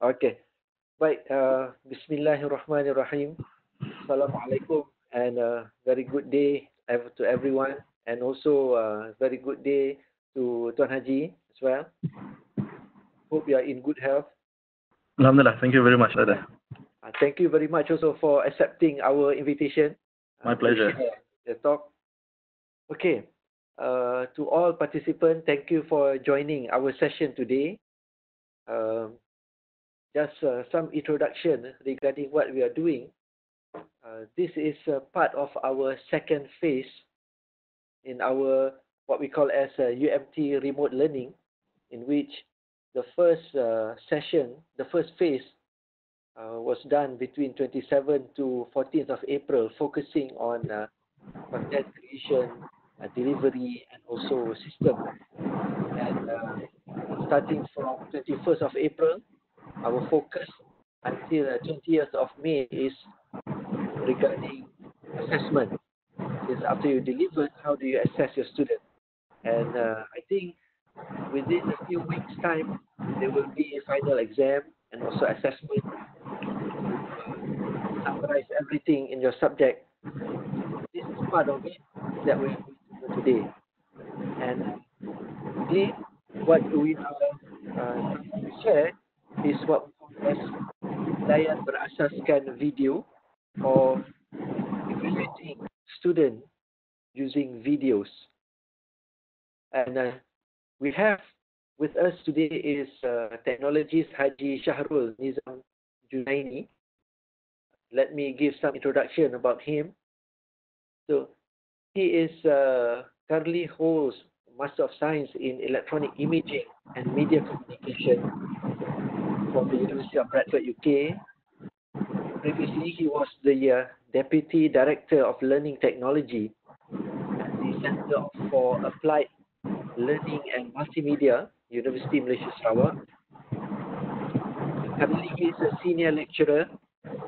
Okay. Baik, Bismillahirrahmanirrahim. Assalamualaikum and very good day to everyone, and also very good day to Tuan Haji as well. Hope you are in good health. Alhamdulillah, thank you very much, Ada. Thank you very much also for accepting our invitation. My pleasure. To share the talk. Okay, to all participants, thank you for joining our session today. Just some introduction regarding what we are doing. This is part of our second phase in our what we call as UMT remote learning, in which the first session, the first phase was done between 27th to 14th of April, focusing on content creation, delivery, and also system. And starting from 21st of April, our focus until 20th of May is regarding assessment. Is after you deliver, how do you assess your student? And I think within a few weeks' time, there will be a final exam and also assessment to summarize everything in your subject. This is part of it that we're going to do today. And today, what we are going to share is what we call as Penilaian Berasaskan video, or evaluating student using videos. And we have with us today is technologist Haji Syahrul Nizam Junaini. Let me give some introduction about him. So he is currently holds Master of Science in Electronic Imaging and Media Communication from the University of Bradford, UK. Previously, he was the Deputy Director of Learning Technology at the Center for Applied Learning and Multimedia, University Malaysia Sarawak. Currently, he is a Senior Lecturer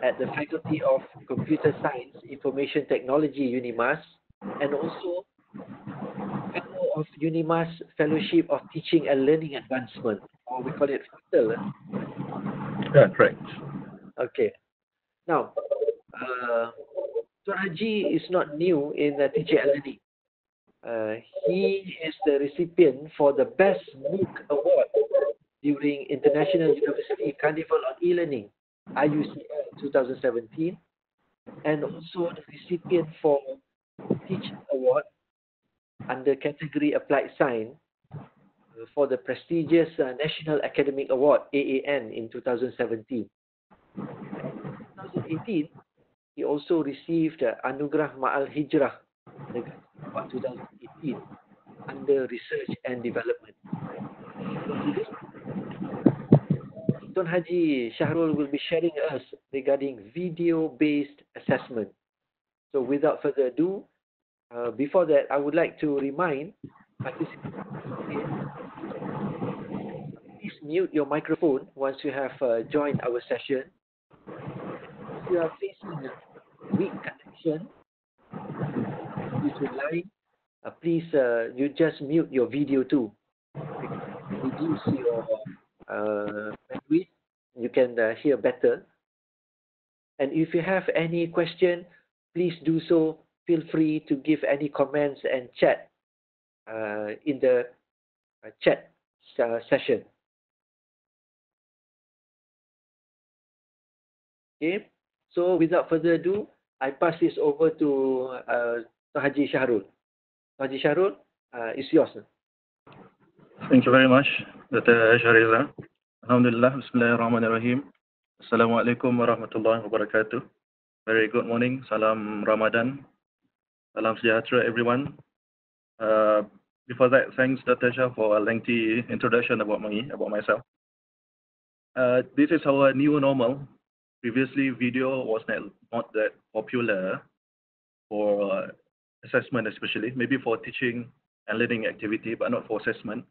at the Faculty of Computer Science, Information Technology, UNIMAS, and also Fellow of UNIMAS Fellowship of Teaching and Learning Advancement, or we call it FATEL. Yeah, correct. Okay. Now, Tuan Haji is not new in teaching and learning. He is the recipient for the Best MOOC Award during International University Carnival on E-Learning, IUCL 2017, and also the recipient for Teaching Award under category Applied Science for the prestigious National Academic Award, AAN, in 2017. In 2018, he also received Anugerah Ma'al Hijrah Award 2018 under Research and Development. So today, Tuan Haji Syahrul will be sharing us regarding video-based assessment. So without further ado, before that, I would like to remind participants, please mute your microphone once you have joined our session. If you are facing a weak connection due to line, please you just mute your video too. Reduce your bandwidth, you can hear better. And if you have any question, please do so. Feel free to give any comments and chat in the chat session. Okay, so without further ado, I pass this over to Haji Syahrul. Haji Syahrul, it's yours. Thank you very much, Dr. Shariza. Alhamdulillah, Bismillahirrahmanirrahim. Assalamualaikum warahmatullahi wabarakatuh. Very good morning. Salam Ramadan. Salam sejahtera, everyone. Before that, thanks Dr. Shah for a lengthy introduction about myself. This is our new normal. Previously, video was not that popular for assessment, especially maybe for teaching and learning activity, but not for assessment.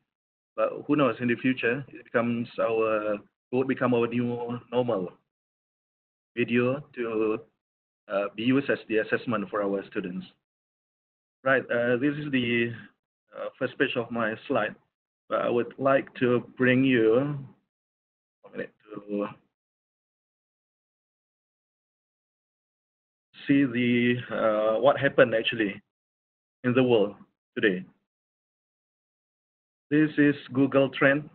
But who knows, in the future, it will become our new normal. Video to be used as the assessment for our students. Right, this is the first page of my slide. But I would like to bring you 1 minute to to see the what happened actually in the world today. This is Google Trend.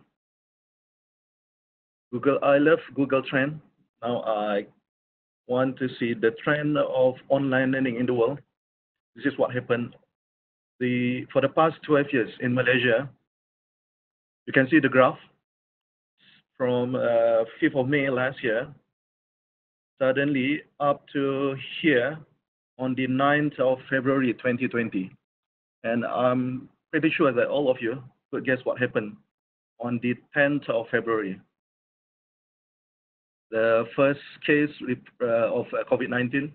I love Google Trend. Now I want to see the trend of online learning in the world. This is what happened. For the past 12 years in Malaysia, you can see the graph from 5th of May last year, suddenly up to here on the 9th of February 2020. And I'm pretty sure that all of you could guess what happened on the 10th of February. The first case of COVID-19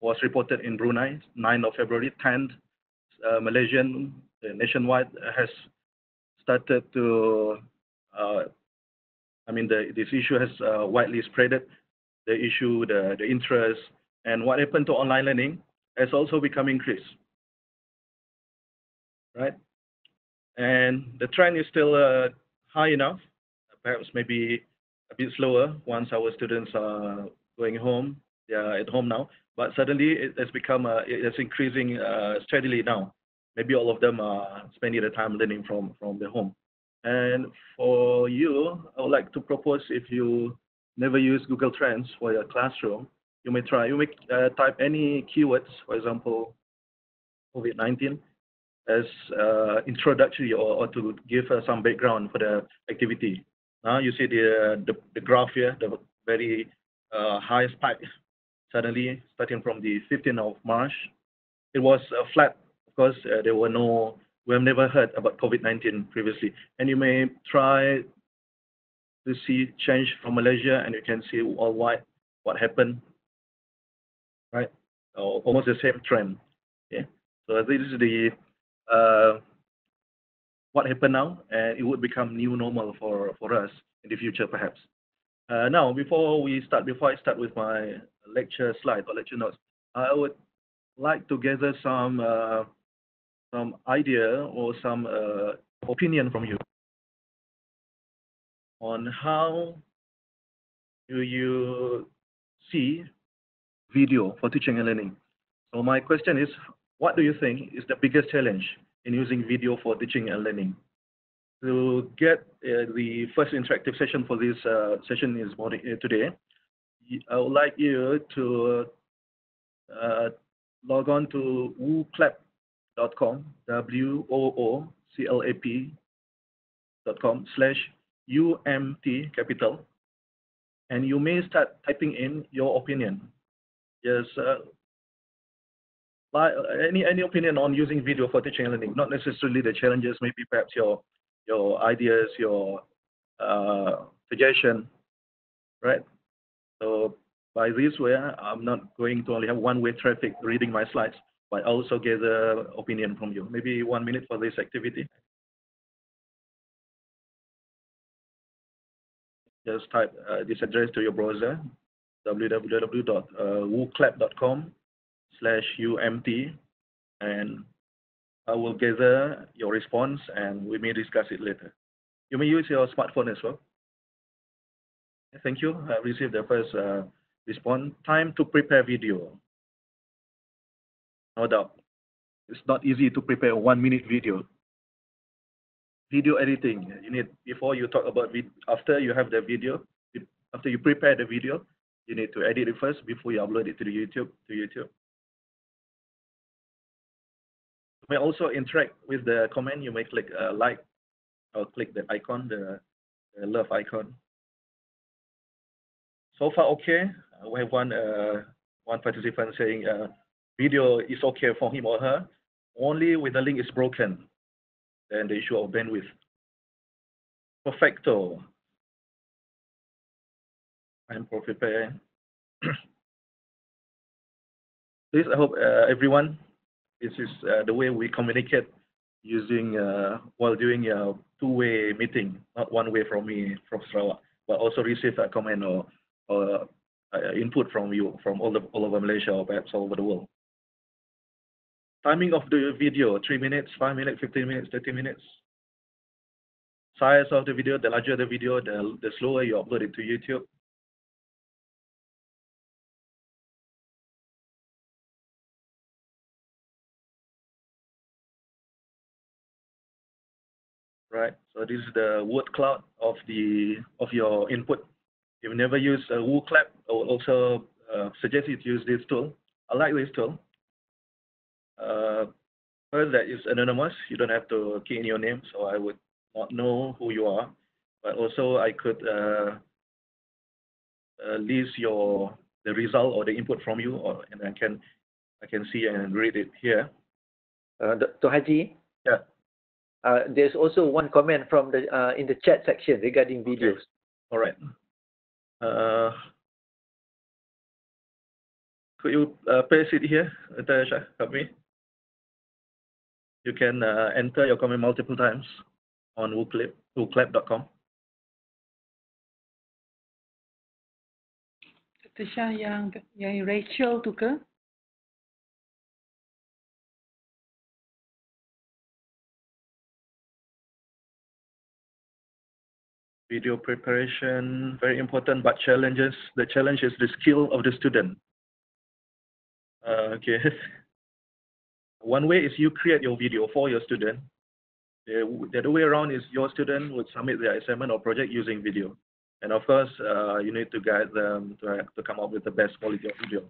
was reported in Brunei, 9th of February. 10th, Malaysian nationwide has started to, this issue has widely spreaded. The issue, the interest, and what happened to online learning has also become increased, right? And the trend is still high enough, perhaps maybe a bit slower once our students are going home. They are at home now, but suddenly it has become, it's increasing steadily now. Maybe all of them are spending the time learning from the home. And for you, I would like to propose, if you never use Google Trends for your classroom, you may try. You may type any keywords, for example, COVID-19, as introductory or to give some background for the activity. Now you see the graph here, the very high spike suddenly starting from the 15th of March. It was flat because we have never heard about COVID-19 previously. And you may try to see change from Malaysia, and you can see worldwide what happened, right? Almost the same trend. Okay, so this is the what happened now, and it would become new normal for us in the future, perhaps. Now, before I start with my lecture slide or lecture notes, I would like to gather some idea or some opinion from you on how do you see video for teaching and learning. So my question is, what do you think is the biggest challenge in using video for teaching and learning? To get the first interactive session for this session today, I would like you to log on to wooclap.com, wooclap.com/UMT capital, and you may start typing in your opinion. Yes, any opinion on using video for teaching and learning, not necessarily the challenges, maybe perhaps your ideas, your suggestion, right? So by this way, I'm not going to only have one-way traffic reading my slides, but also gather opinion from you. Maybe 1 minute for this activity. Just type this address to your browser, www.wooclap.com/UMT, and I will gather your response and we may discuss it later. You may use your smartphone as well. Thank you. I received the first response. Time to prepare video. No doubt. It's not easy to prepare a 1 minute video. Video editing. You need, before you talk about after you have the video, after you prepare the video, you need to edit it first before you upload it to YouTube. You may also interact with the comment. You may click like or click the icon, the love icon. So far, okay. We have one participant saying video is okay for him or her, only when the link is broken, then the issue of bandwidth. Perfecto. I'm prepared. Please, I hope everyone, this is the way we communicate using while doing a two-way meeting, not one way from me from Sarawak, but also receive a comment or input from you from all over Malaysia or perhaps all over the world. Timing of the video: 3 minutes, 5 minutes, 15 minutes, 30 minutes. size of the video, the larger the video, the slower you upload it to YouTube. Right. So this is the word cloud of your input. If you never use a WooClap, I will also suggest you to use this tool. I like this tool. First, that is anonymous. You don't have to key in your name, so I would not know who you are. But also, I could list the result or the input from you, and I can see and read it here. Dr. Haji. Yeah. There's also one comment from the in the chat section regarding videos. Okay. All right. Could you paste it here, Tasha? Help me. You can enter your comment multiple times on wooclap.com. Tasha, yang Rachel tu ke? Video preparation, very important, but challenges. The challenge is the skill of the student. Okay. One way is you create your video for your student. The other way around is your student would submit their assignment or project using video. And of course, you need to guide them to come up with the best quality of video.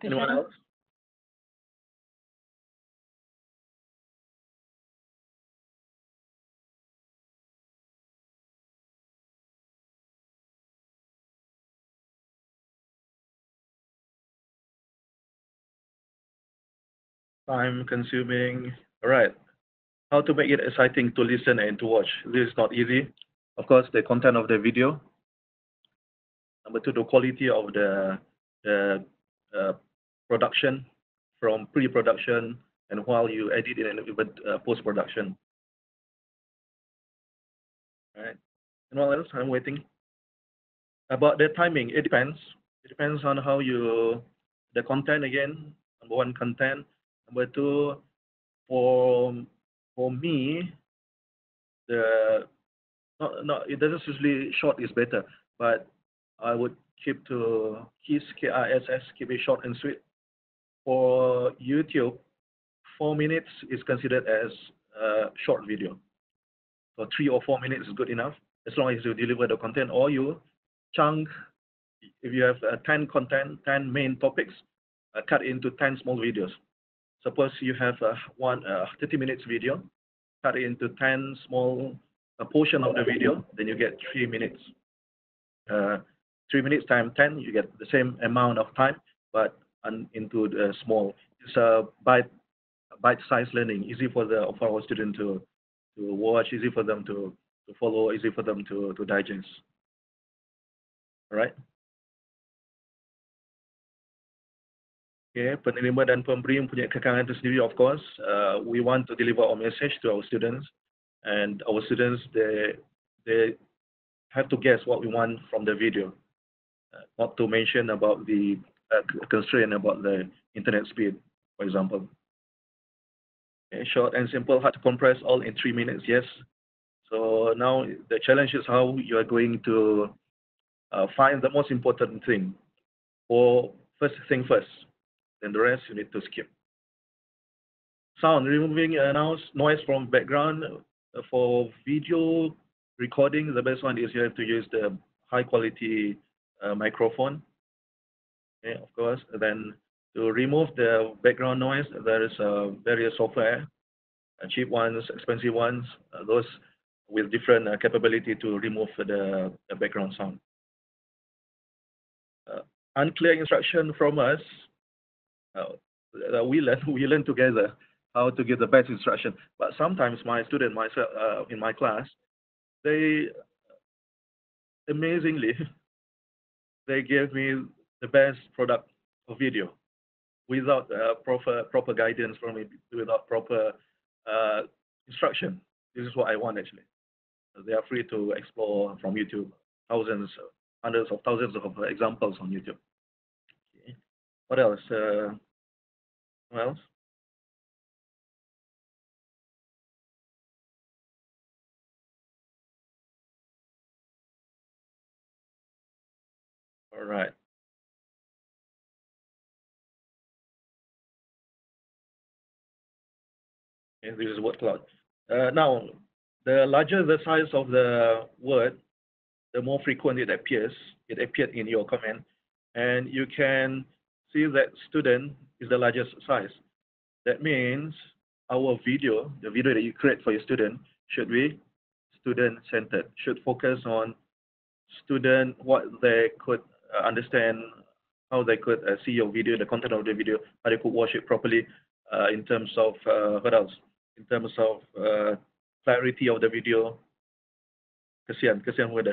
Anyone else? Time consuming. All right. How to make it exciting to listen and to watch. This is not easy. Of course, the content of the video. Number two, the quality of the production from pre-production and while you edit it and even post-production. All right. And what else? I'm waiting. About the timing, it depends. It depends on how the content again. Number one, content. Number two, for me, it doesn't usually short is better, but I would keep to KISS, keep it short and sweet. For YouTube, 4 minutes is considered as a short video. So 3 or 4 minutes is good enough, as long as you deliver the content, or you chunk. If you have 10 main topics, cut into 10 small videos. Suppose you have 30 minutes video, cut it into 10 small portion of the video, then you get 3 minutes. 3 minutes times 10, you get the same amount of time, but into the small. It's a bite-sized learning, easy for our student to watch, easy for them to follow, easy for them to digest. All right. Okay, penerima dan pemberi punya kekangan tersendiri, of course. We want to deliver our message to our students, and our students, they have to guess what we want from the video. Not to mention about the constraint about the internet speed, for example. Okay, short and simple, hard to compress, all in 3 minutes, yes. So now the challenge is how you are going to find the most important thing, or first thing first. Then the rest you need to skip. Sound, removing noise from background. For video recording, the best one is you have to use the high quality microphone. Okay, of course. Then to remove the background noise, there is various software, cheap ones, expensive ones, those with different capability to remove the background sound. Unclear instruction from us. We learn together how to give the best instruction. But sometimes my student, myself, in my class, they amazingly they gave me the best product of video without proper guidance from me, without proper instruction. This is what I want actually. They are free to explore from YouTube, thousands hundreds of thousands of examples on YouTube. Okay. What else? What else? All right. Okay, this is word cloud. Now, the larger the size of the word, the more frequent it appears. It appeared in your comment, and you can see that student is the largest size. That means our video, the video that you create for your student, should be student-centered, should focus on student, what they could understand, how they could see your video, the content of the video, how they could watch it properly in terms of, what else? In terms of clarity of the video. Kesian word.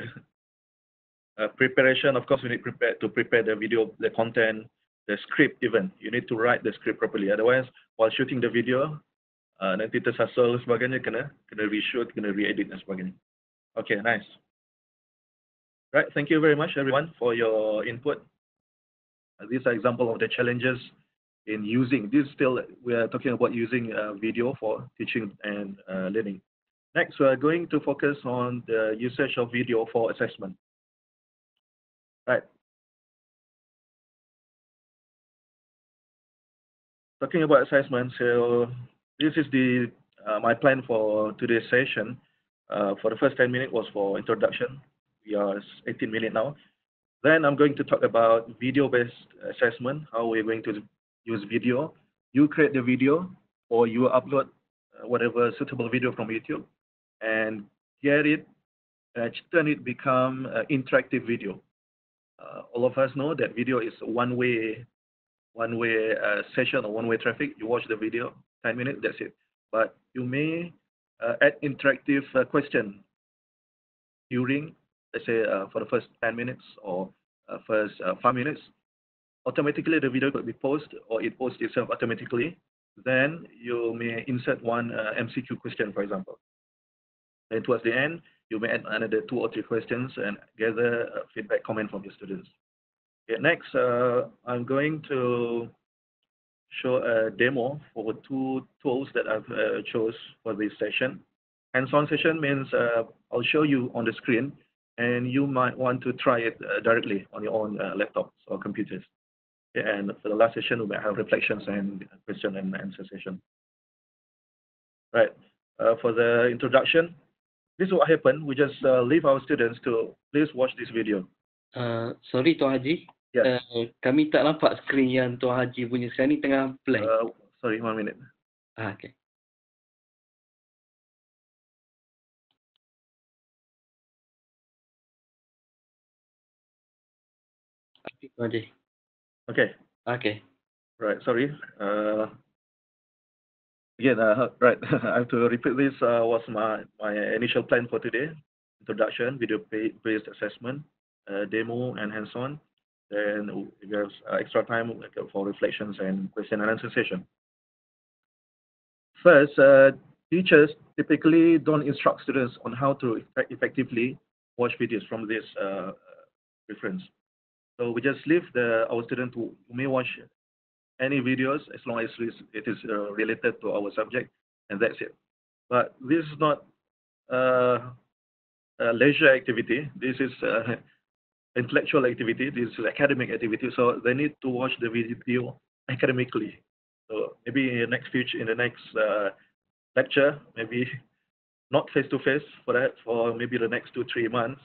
Preparation, of course, we need to prepare the video, the content, the script even. You need to write the script properly. Otherwise, while shooting the video, nanti tersasul sebagainya, kena reshoot, kena re-edit dan sebagainya. Okay, nice. Right, thank you very much everyone for your input. These are examples of the challenges in using, we are talking about using video for teaching and learning. Next, we are going to focus on the usage of video for assessment. Right. Talking about assessment, so this is my plan for today's session. For the first 10 minutes was for introduction. We are 18 minutes now. Then I'm going to talk about video-based assessment, how we're going to use video. You create the video or you upload whatever suitable video from YouTube and get it, turn it become interactive video. All of us know that video is one-way session or one-way traffic. You watch the video, 10 minutes, that's it. But you may add interactive question during, let's say, for the first 10 minutes or first 5 minutes. Automatically the video could be posted or it posts itself automatically. Then you may insert one MCQ question, for example. Then towards the end, you may add another 2 or 3 questions and gather feedback, comment from your students. Okay, next, I'm going to show a demo for 2 tools that I've chose for this session. Hands-on session means I'll show you on the screen, and you might want to try it directly on your own laptops or computers. Okay, and for the last session, we might have reflections and question and answer session. Right. For the introduction, this is what happened. We just leave our students to please watch this video. Sorry Tuan Haji. Yes. Kami tak nampak skrin yang Tuan Haji punya sekarang ni tengah blank. Sorry, 1 minute. Okay. Tuan Haji. Okay. Okay. Right. Sorry. Again, right. I have to repeat this. Was my initial plan for today: introduction, video-based assessment, demo, and hands-on. Then if there's extra time for reflections and question and answer session. First, teachers typically don't instruct students on how to effectively watch videos from this reference. So we just leave our student who may watch any videos as long as it is related to our subject, and that's it. But this is not a leisure activity. This is intellectual activity. This is academic activity. So they need to watch the video academically. So maybe in the next lecture, maybe not face-to-face for that, for maybe the next 2-3 months,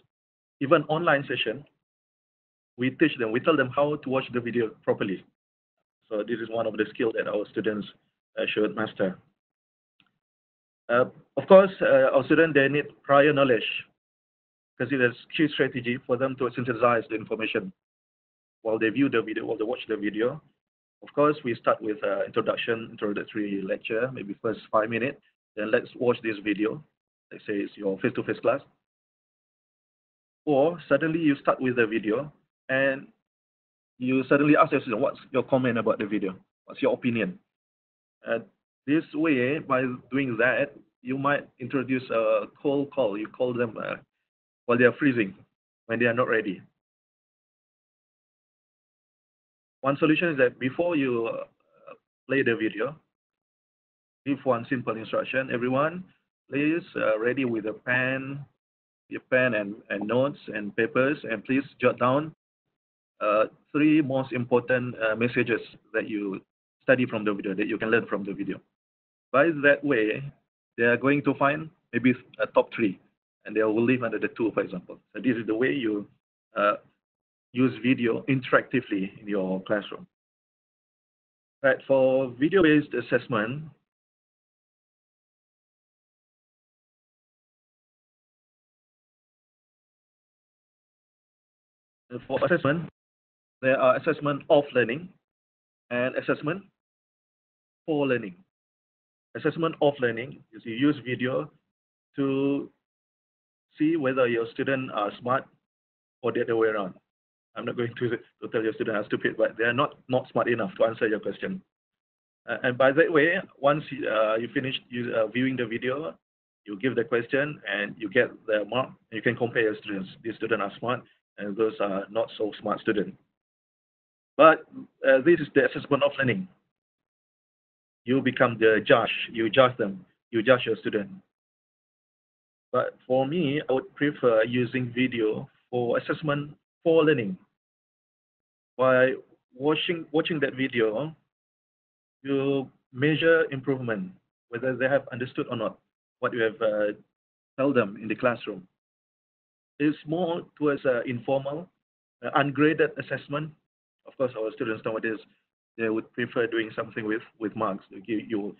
even online session, we teach them, we tell them how to watch the video properly. So this is one of the skills that our students should master. Of course, our students, they need prior knowledge, because it is key strategy for them to synthesize the information while they view the video, while they watch the video. Of course, we start with introductory lecture, maybe first 5 minutes. Then let's watch this video. Let's say it's your face-to-face class. Or suddenly you start with the video and you suddenly ask yourself, what's your comment about the video? What's your opinion? This way, by doing that, you might introduce a cold call. You call them while they are freezing, when they are not ready. one solution is that before you play the video, give one simple instruction. Everyone, please ready with a pen, your pen and notes and papers, and please jot down 3 most important messages that you study from the video, that you can learn from the video. By that way, they are going to find maybe a top 3, and they will leave under the 2, for example. So this is the way you use video interactively in your classroom. Right, for video-based assessment, there are assessment of learning and assessment for learning. Assessment of learning is you use video to see whether your students are smart or the other way around. I'm not going to tell your students are stupid, but they are not smart enough to answer your question. And by that way, once you finish viewing the video, you give the question and you get the mark. You can compare your students. These students are smart and those are not so smart students. But this is the assessment of learning. You become the judge. You judge them. You judge your student. But for me, I would prefer using video for assessment for learning. By watching that video, you measure improvement, whether they have understood or not what you have told them in the classroom. It's more towards informal, ungraded assessment. Of course, our students nowadays, they would prefer doing something with marks. You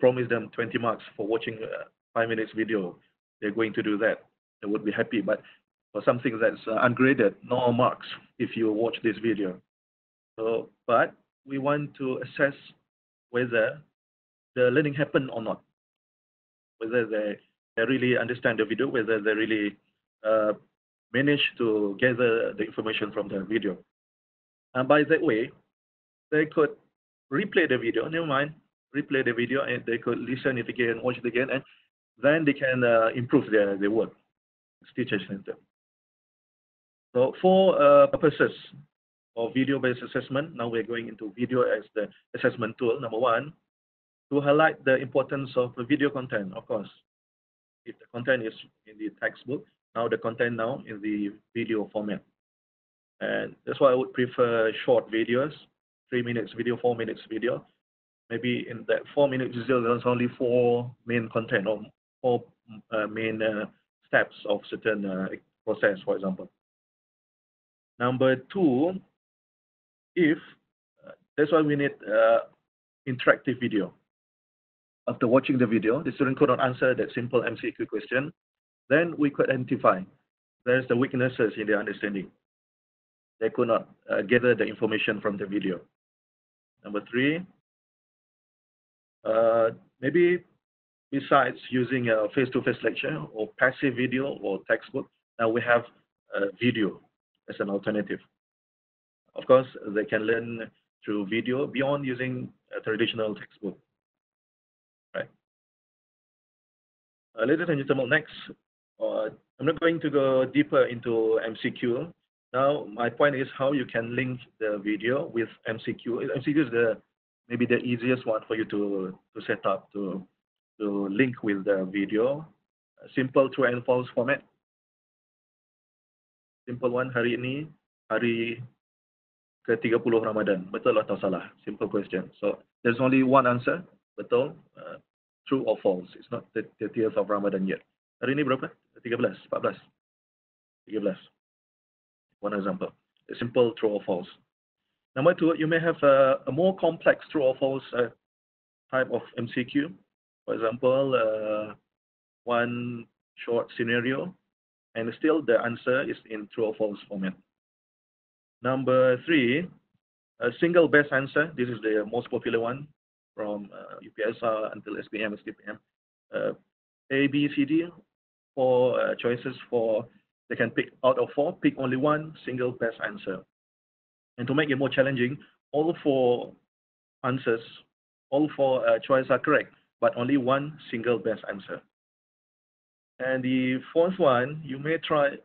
promise them 20 marks for watching 5 minutes video. They're going to do that. They would be happy. But for something that's ungraded, no marks if you watch this video. So, but we want to assess whether the learning happened or not, whether they really understand the video, whether they really manage to gather the information from the video. And by that way, they could replay the video, never mind, replay the video, and they could listen it again, watch it again, and then they can improve their work. It's teacher-centered. So for purposes of video-based assessment, now we're going into video as the assessment tool. Number 1, to highlight the importance of the video content, of course. If the content is in the textbook, now the content now in the video format. And that's why I would prefer short videos, 3 minutes video, 4 minutes video. Maybe in that 4 minutes video, there's only 4 main content or 4 main steps of certain process, for example. Number 2, that's why we need interactive video. After watching the video, the student could not answer that simple MCQ question, then we could identify there's the weaknesses in their understanding. They could not gather the information from the video. Number 3, maybe besides using a face-to-face lecture or passive video or textbook, now we have video as an alternative. Of course, they can learn through video beyond using a traditional textbook. Right. Ladies and gentlemen, next, I'm not going to go deeper into MCQ. Now, my point is how you can link the video with MCQ. MCQ is maybe the easiest one for you to set up, to link with the video. Simple true and false format. Simple one, hari ini, hari ke-30 Ramadan. Betul atau salah? Simple question. So, there's only one answer. Betul, true or false. It's not the 30th of Ramadan yet. Hari ini berapa? 13, 14, 13. One example. A simple true or false. Number 2, you may have a more complex true or false type of MCQ. For example, one short scenario, and still the answer is in true or false format. Number 3, a single best answer. This is the most popular one from UPSR until SPM, STPM. A, B, C, D, 4 choices for, they can pick out of 4, pick only one single best answer. And to make it more challenging, all 4 answers, all 4 choices are correct, but only one single best answer. And the 4th one, you may try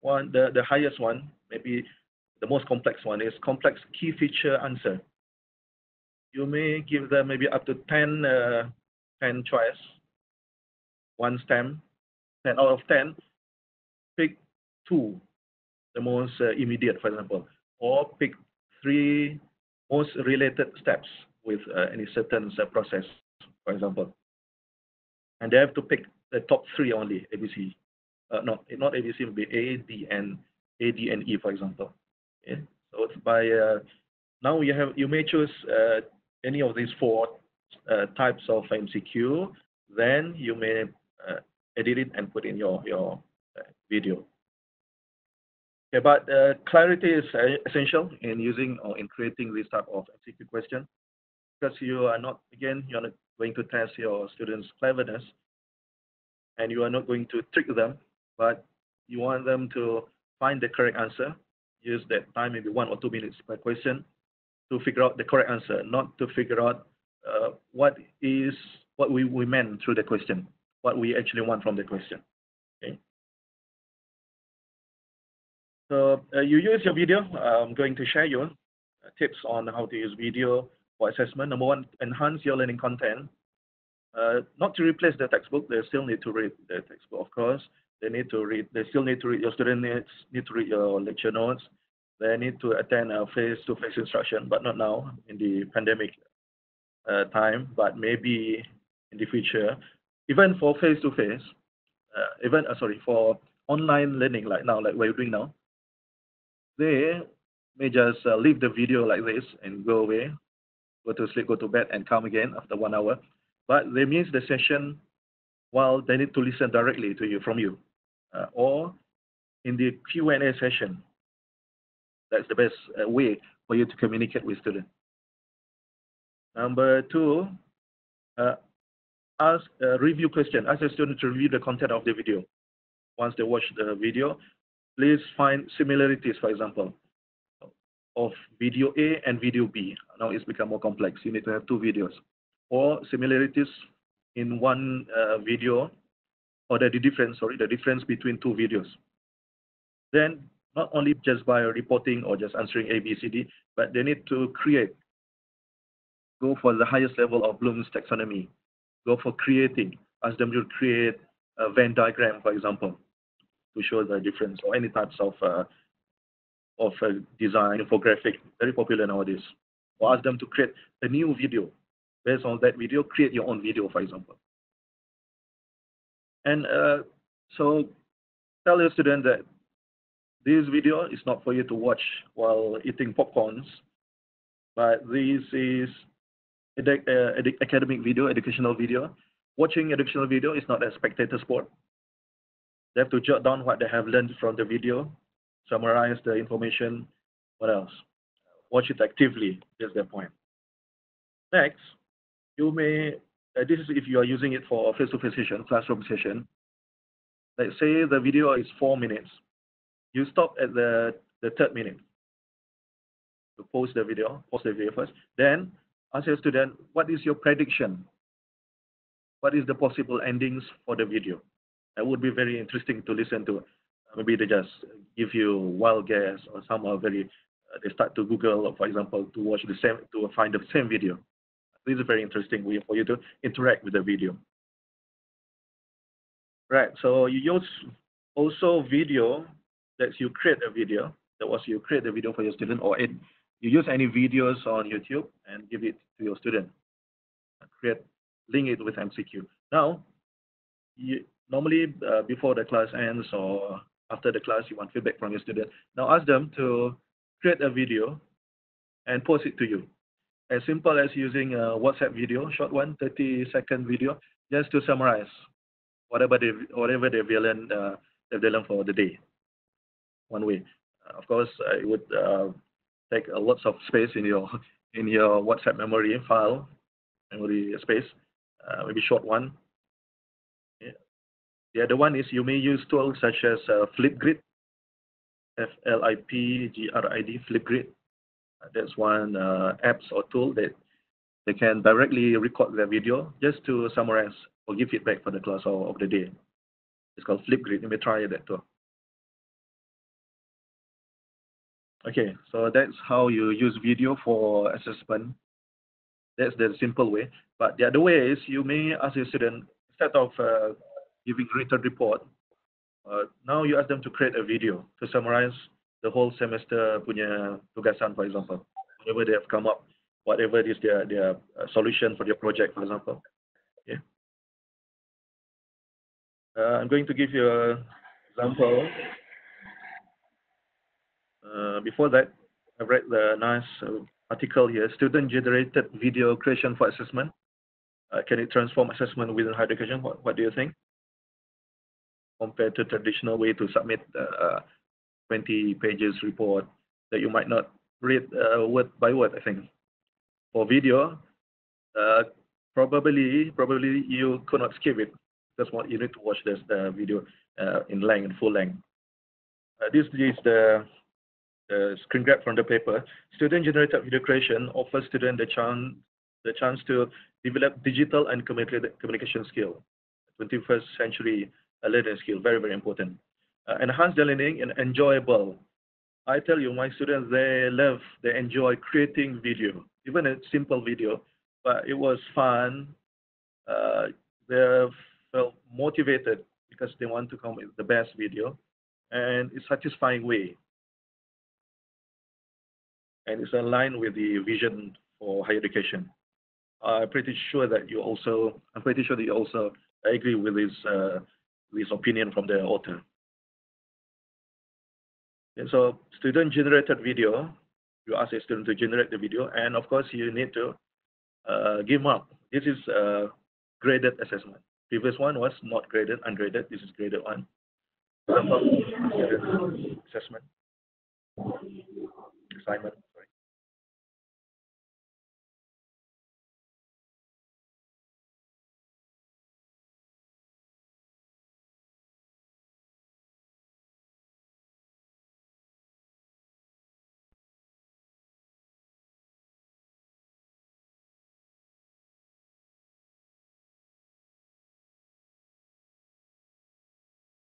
the highest one, maybe the most complex one is complex key feature answer. You may give them maybe up to 10 choice, one stem, 10 out of 10, pick 2, the most immediate, for example, or pick 3 most related steps with any certain process, for example. And they have to pick the top 3 only, ABC. Not ABC, it will be A, D, and E, for example. Okay? So it's by now you may choose any of these 4 types of MCQ. Then you may edit it and put in your video. Okay, but clarity is essential in using or in creating this type of MCQ question, because you're not going to test your students' cleverness, and you are not going to trick them, but you want them to find the correct answer. Use that time, maybe 1 or 2 minutes per question, to figure out the correct answer, not to figure out what we meant through the question, what we actually want from the question. Okay. So you use your video. I'm going to share you tips on how to use video for assessment. Number 1, enhance your learning content. Not to replace the textbook. They still need to read the textbook, of course. They still need to read. Your students need to read your lecture notes. They need to attend a face-to-face instruction, but not now in the pandemic time. But maybe in the future, even for face-to-face, for online learning like now, like we're doing now, they may just leave the video like this and go away, go to sleep, go to bed, and come again after 1 hour. But they miss the session while they need to listen directly to you from you, or in the Q&A session. That's the best way for you to communicate with students. Number 2, ask a review question. Ask the student to review the content of the video. Once they watch the video, please find similarities, for example, of video A and video B. Now it's become more complex. You need to have 2 videos. Or similarities in one video, or the difference between 2 videos. Then, not only just by reporting or just answering A, B, C, D, but they need to go for the highest level of Bloom's taxonomy. Go for creating. Ask them to create a Venn diagram, for example, to show the difference, or any types of design, infographic, very popular nowadays. Or ask them to create a new video. Based on that video, create your own video, for example. And so tell your student that this video is not for you to watch while eating popcorns, but this is academic video, educational video. Watching educational video is not a spectator sport. They have to jot down what they have learned from the video, summarize the information. What else? Watch it actively. That's their point. Next, you may, this is if you are using it for a face-to-face session, classroom session. Let's say the video is 4 minutes. You stop at the 3rd minute to pause the video first. Then ask your student, what is your prediction? What is the possible endings for the video? That would be very interesting to listen to. Maybe they just give you wild guess, or some are very, they start to Google, for example, to find the same video. This is a very interesting way for you to interact with the video. Right, so you use also video, that you create a video, you create the video for your student, or you use any videos on YouTube and give it to your student. Link it with MCQ. Now, normally before the class ends or after the class, you want feedback from your student. Now ask them to create a video and post it to you. As simple as using a WhatsApp video, short one, 30-second video, just to summarize whatever they've learned for the day. One way. Of course, it would take lots of space in your WhatsApp memory space. Maybe short one. Yeah. The other one is you may use tools such as Flipgrid, Flipgrid, Flipgrid. That's one apps or tool that they can directly record their video just to summarize or give feedback for the class of the day. It's called Flipgrid. You may try that too. Okay, so that's how you use video for assessment. That's the simple way. But the other way is you may ask your student, instead of giving written report, now you ask them to create a video to summarize the whole semester punya tugasan, for example, whatever they have come up, whatever is their solution for their project, for example. Okay. I'm going to give you an example. Before that, I've read the nice article here, student-generated video creation for assessment. Can it transform assessment within higher education? What do you think? Compared to traditional way to submit 20 pages report that you might not read word by word, I think. For video, probably you could not skip it. That's what you need to watch this video in length, in full length. This is the screen grab from the paper. Student-generated video creation offers students the chance to develop digital and communication skill. 21st century learning skill, very, very important. Enhance their learning and enjoyable. I tell you, my students, they enjoy creating video, even a simple video, but it was fun. They felt motivated because they want to come with the best video, and it's satisfying way. And it's aligned with the vision for higher education. I'm pretty sure that you also agree with this opinion from the author. And so student-generated video, you ask a student to generate the video, and of course you need to give mark. This is graded assessment. Previous one was not graded, ungraded. This is graded one. Student assessment, assignment. Sorry.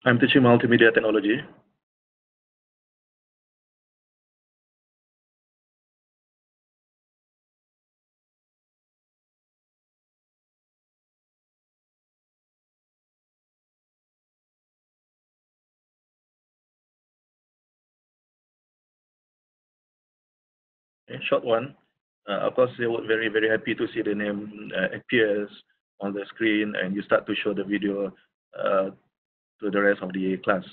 I'm teaching multimedia technology. Okay, short one. Of course, they were very, very happy to see the name appears on the screen, and you start to show the video to the rest of the class.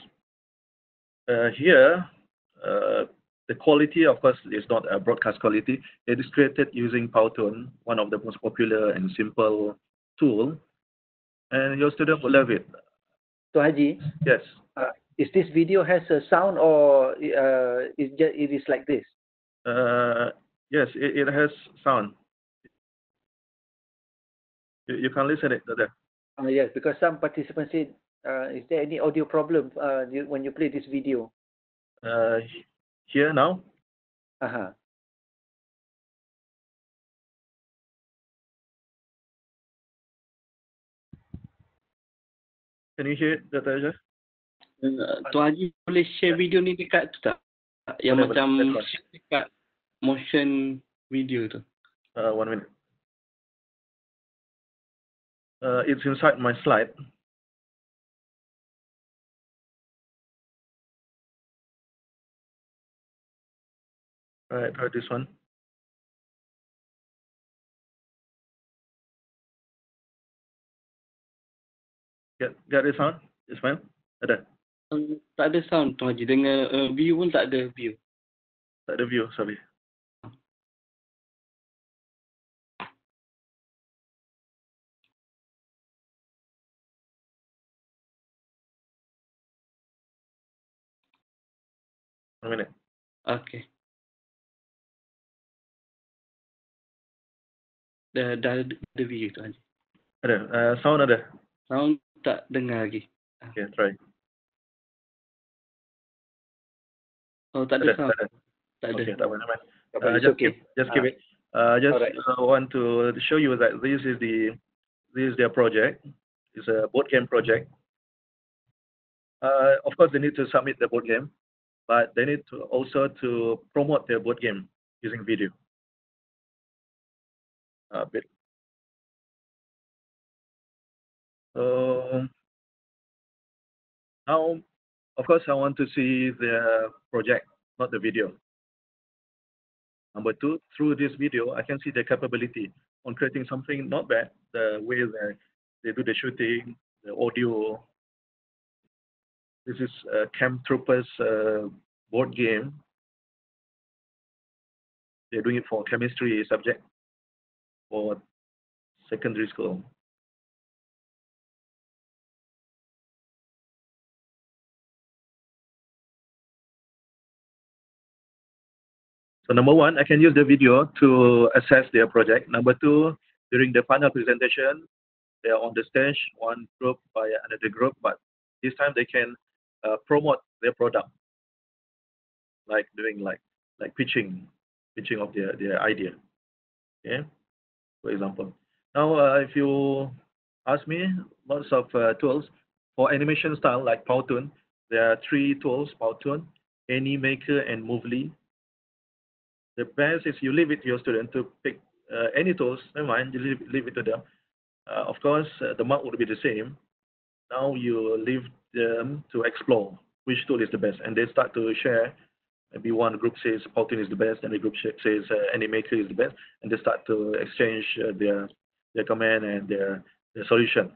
Here, the quality, of course, is not a broadcast quality. It is created using Powtoon, one of the most popular and simple tool, and your student will love it. So Haji, Yes. is this video has a sound or it is like this? Yes, it has sound. You can listen it there. Yes, because some participants said, is there any audio problem when you play this video? Here now? Uh-huh. Can you hear it, Dr. Ajaz? Tuan Haji boleh share video ni dekat tu tak? Yang Boleh, macam boleh. share dekat motion video tu. 1 minute. It's inside my slide. Alright, try this one. Get the sound? Ismail? Ada? Tak ada sound Tuan Haji. Dengan view pun tak ada view. Tak ada view, sorry. One minute. Okay. Dah ada view Tuan Haji. Ada? Sound ada? Sound tak dengar lagi. Okay, try. Oh, tak ada sound. Tak ada. Tak ada. Okay, tak apa-apa. It's Just okay. keep it. Just Alright. want to show you that this is their project. It's a board game project. Of course, they need to submit the board game. but they need to also to promote their board game using video. So now, of course, I want to see the project, not the video. Number two, through this video, I can see the capability on creating something not bad, the way they do the shooting, the audio. This is Camp Troopers board game. They're doing it for chemistry subject for secondary school. So number one, I can use the video to assess their project. Number two, during the final presentation, they are on the stage, one group by another group, but this time they can promote their product, like doing like pitching of their idea. Okay, for example. Now, if you ask me, lots of tools for animation style like Powtoon. There are 3 tools: Powtoon, AnyMaker, and Movely. The best is you leave it to your student to pick any tools. Never mind, you leave it to them. Of course, the mark would be the same. Now you leave them to explore which tool is the best, and they start to share. Maybe one group says Powtoon is the best, and the group says AnyMaker is the best, and they start to exchange their comment and their solution.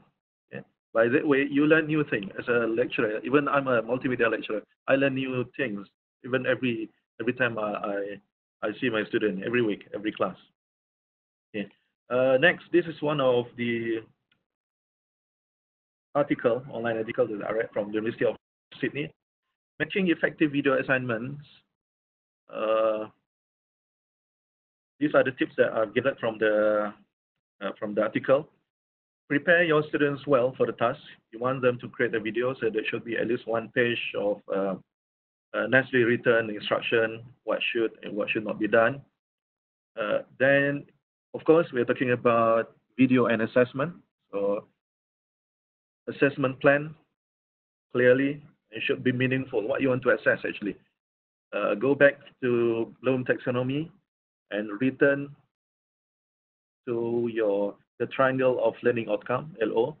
Okay. By that way, you learn new things as a lecturer. Even I'm a multimedia lecturer, I learn new things. Even every time I see my student, every week, every class. Okay. Next, this is one of the online article that I read from the University of Sydney. Matching effective video assignments. These are the tips that are given from the article. Prepare your students well for the task. You want them to create a video, so there should be at least 1 page of nicely written instruction, what should and what should not be done. Then, of course, we're talking about video and assessment. So, assessment plan clearly. It should be meaningful. What you want to assess actually. Go back to Bloom taxonomy and return to the triangle of learning outcome, LO,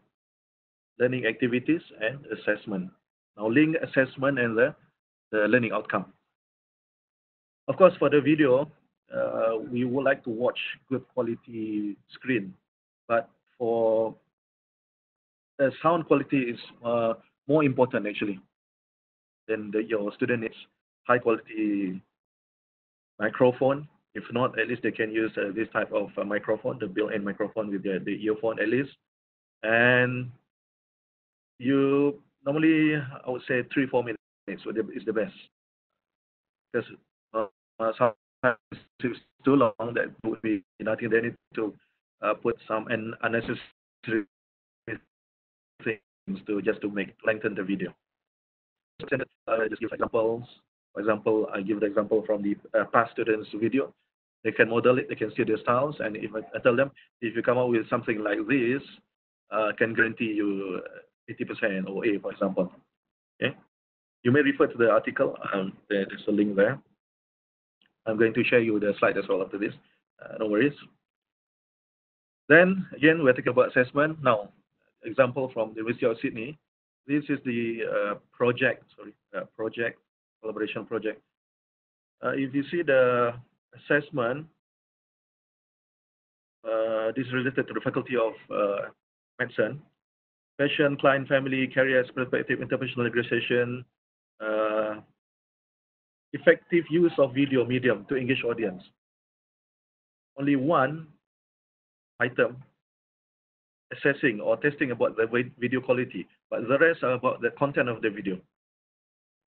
learning activities and assessment. Now link assessment and the learning outcome. Of course, for the video, we would like to watch good quality screen, but for the sound quality is more important actually. Then your student needs high quality microphone. If not, at least they can use this type of microphone, the built-in microphone with the earphone at least. And you normally, I would say 3-4 minutes is the best. Because sometimes it's too long, that would be nothing. They need to put some unnecessary things to lengthen the video. Just give examples. For example, I give the example from the past students' video. They can model it, they can see their styles, and if I tell them, if you come up with something like this, I can guarantee you 80% or A, for example. Okay? You may refer to the article. There's a link there. I'm going to share you the slide as well after this. No worries. Then, again, we're talking about assessment. Now, example from the University of Sydney. This is the collaboration project. If you see the assessment, this is related to the Faculty of Medicine. Patient, client, family, careers, perspective, interpersonal negotiation, effective use of video medium to engage audience. Only one item assessing or testing about the video quality, but the rest are about the content of the video.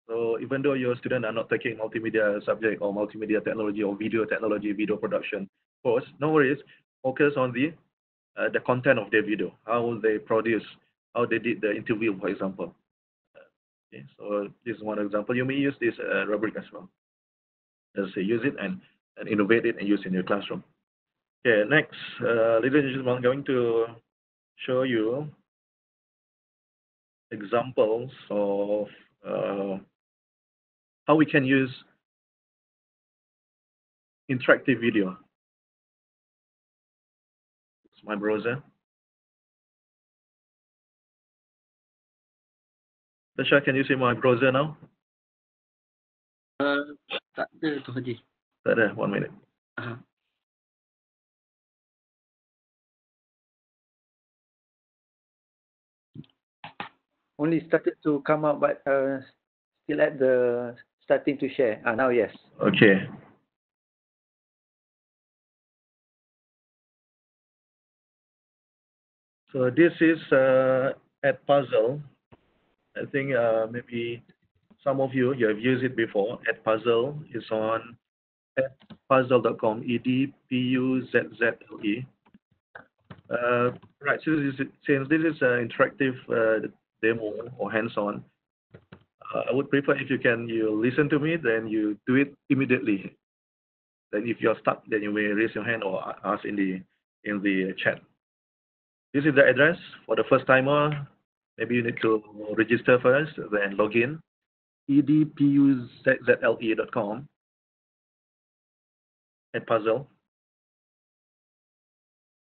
So even though your students are not taking multimedia subject or multimedia technology or video technology, video production course, no worries. Focus on the content of their video, how they produce, how they did the interview, for example. Okay, so this is one example. You may use this rubric as well. As I say, use it and innovate it and use it in your classroom. Okay, next, ladies and gentlemen, I'm going to show you examples of how we can use interactive video. It's my browser. Tasha, can you see my browser now? Tak ada tu Haji. Tak ada, 1 minute. Only started to come out, but still at the starting to share. Now yes. Okay. So this is at Puzzle. I think maybe some of you have used it before. At Puzzle is on puzzle.com. EDPUZZLE. Right. Since this is an interactive demo or hands-on, I would prefer if you listen to me, then you do it immediately. Then if you're stuck, then you may raise your hand or ask in the chat. This is the address for the first timer. Maybe you need to register first, then log in. edpuzzle.com at Puzzle.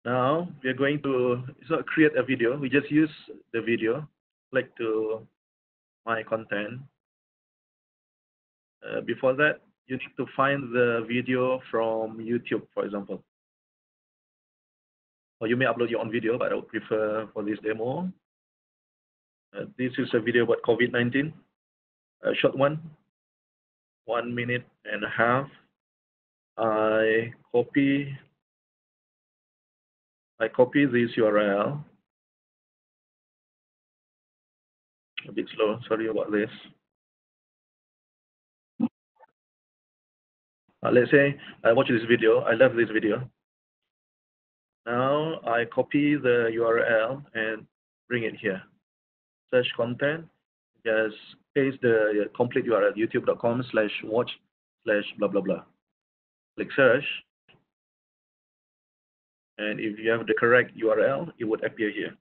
Now we're going to create a video. We just use the video. Click to my content. Before that, you need to find the video from YouTube, for example. Or you may upload your own video, but I would prefer for this demo. This is a video about COVID-19, a short one, 1.5 minutes. I copy this URL. A bit slow, sorry about this. Let's say I watch this video, I love this video. Now I copy the URL and bring it here. Search content, just paste the complete URL, youtube.com/watch/blah blah blah. Click search, and if you have the correct URL, it would appear here.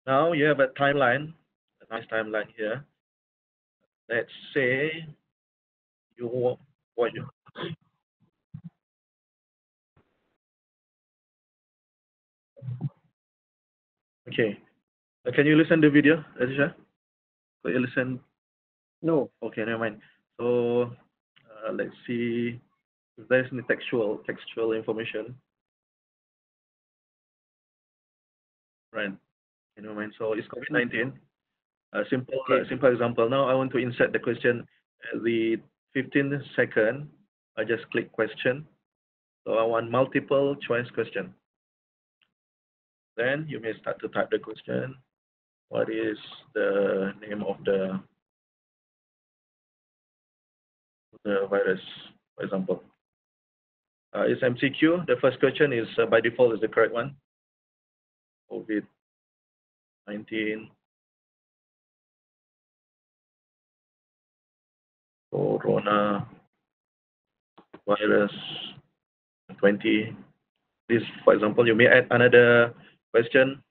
Now you have a timeline, a nice timeline here. Let's say you what you. Okay. Can you listen to the video, Atisha? Can you listen? No. Okay, never mind. So let's see if there's any textual information. Right. Never mind. So it's COVID-19. Simple example. Now I want to insert the question at the 15th second. I just click question. So I want multiple choice question. Then you may start to type the question. What is the name of the virus, for example? It's MCQ. The first question is by default is the correct one. COVID-19. Corona virus 20. This, for example, you may add another question.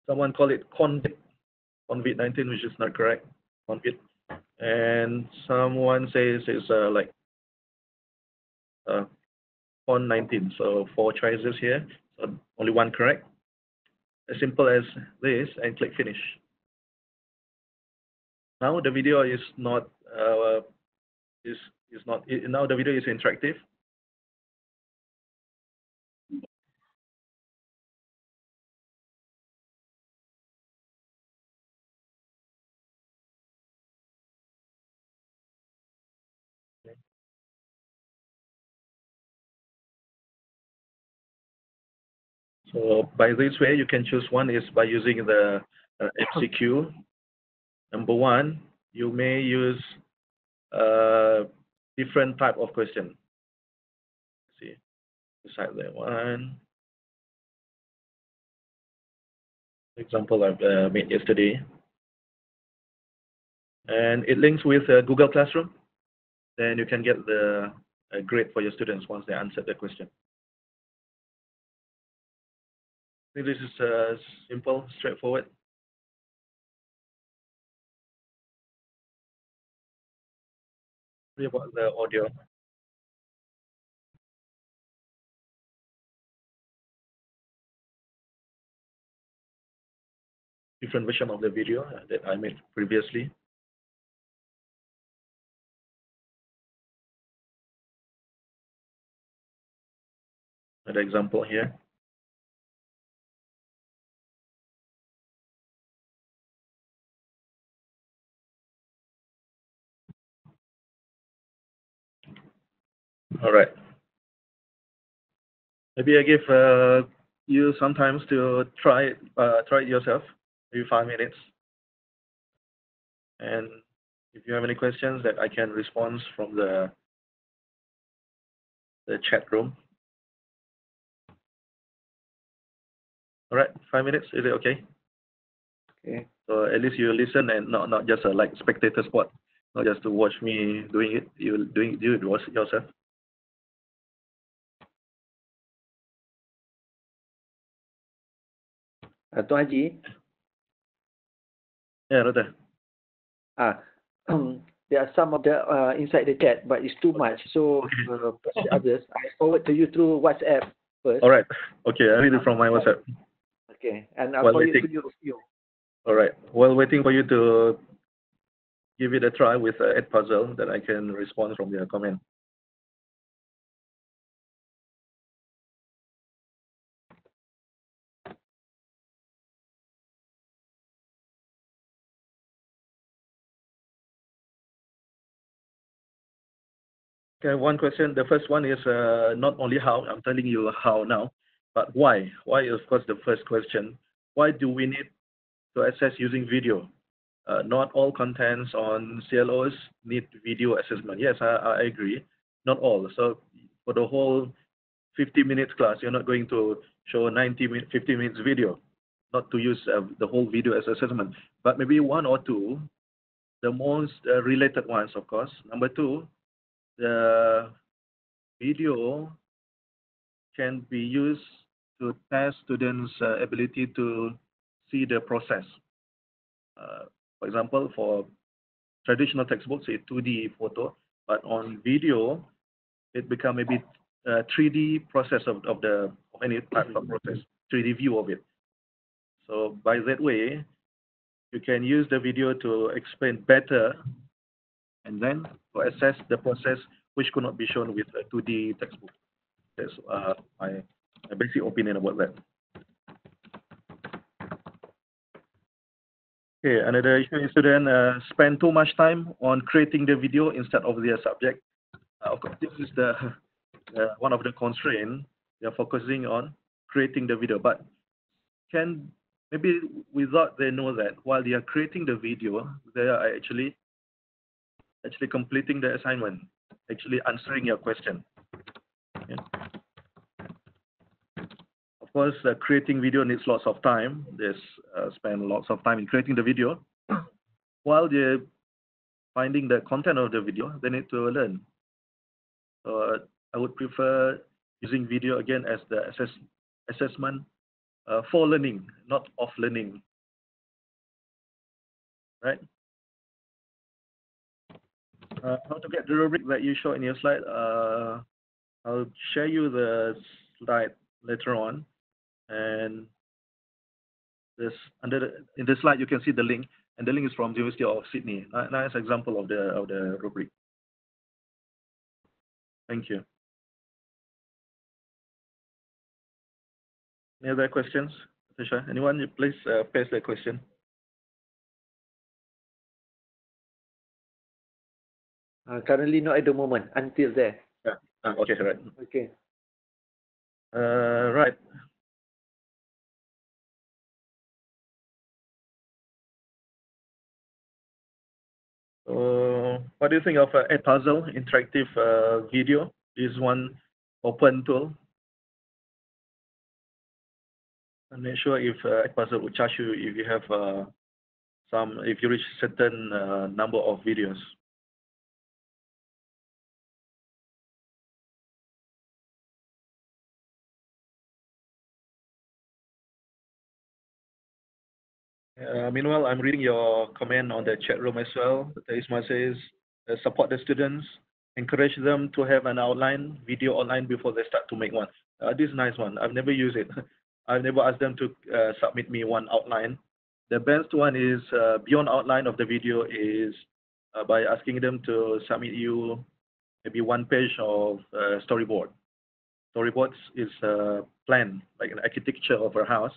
Someone call it COVID-19, which is not correct. COVID. And someone says it's like COVID-19. So 4 choices here. So only one correct. As simple as this, and click finish. Now the video is not now the video is interactive. So by this way, you can choose one is by using the MCQ. Number 1, you may use different type of question. See, beside that one. Example I've made yesterday. And it links with Google Classroom. Then you can get the grade for your students once they answer the question. I think this is simple, straightforward. Sorry about the audio. Different version of the video that I made previously. An example here. All right. Maybe I give you some time to try it yourself, maybe 5 minutes. And if you have any questions that I can respond from the chat room. All right, 5 minutes. Is it okay? Okay. So at least you listen and not just like spectator spot, not just to watch me doing it. You do it yourself. Tuan Haji, Yeah, Rata. there are some of the inside the chat, but it's too much. So for the others, I forward to you through WhatsApp first. All right. Okay, I read it from my WhatsApp. Okay, and I'll While forward waiting. to you a few. All right. While waiting for you to give it a try with Edpuzzle, that I can respond from your comment. Okay, one question. The first one is not only how, I'm telling you how now, but why? Why is, of course, the first question. Why do we need to assess using video? Not all contents on CLOs need video assessment. Yes, I agree. Not all. So for the whole 50 minutes class, you're not going to show 50 minutes video, not to use the whole video as assessment, but maybe one or two, the most related ones, of course. Number two, the video can be used to test students' ability to see the process. For example, for traditional textbooks, it's 2D photo, but on video, it become maybe 3D process of any type of process, 3D view of it. So by that way, you can use the video to explain better and then to assess the process which could not be shown with a 2D textbook. That's my basic opinion about that. Okay, another student spend too much time on creating the video instead of their subject. Of course, this is the one of the constraints. They are focusing on creating the video, but can maybe without they know that while they are creating the video, they are actually completing the assignment, actually answering your question. Okay. Of course, creating video needs lots of time. They spend lots of time in creating the video. While they're finding the content of the video, they need to learn. So I would prefer using video again as the assessment for learning, not of learning. Right? How to get the rubric that you show in your slide? I'll share you the slide later on, and this in the slide you can see the link, and the link is from University of Sydney. Nice example of the rubric. Thank you. Any other questions, Tisha? Anyone? Please pass the question. Currently not at the moment, until there. Yeah. Okay, right. Okay. Right. What do you think of Edpuzzle interactive video? This one open tool. I'm not sure if Edpuzzle will charge you if you have if you reach certain number of videos. Meanwhile, I'm reading your comment on the chat room as well. Isma says, support the students encourage them to have an outline, video outline before they start to make one. This is a nice one. I've never used it. I've never asked them to submit me one outline. The best one is beyond outline of the video is by asking them to submit you maybe one page of storyboard. Storyboards is a plan, like an architecture of a house.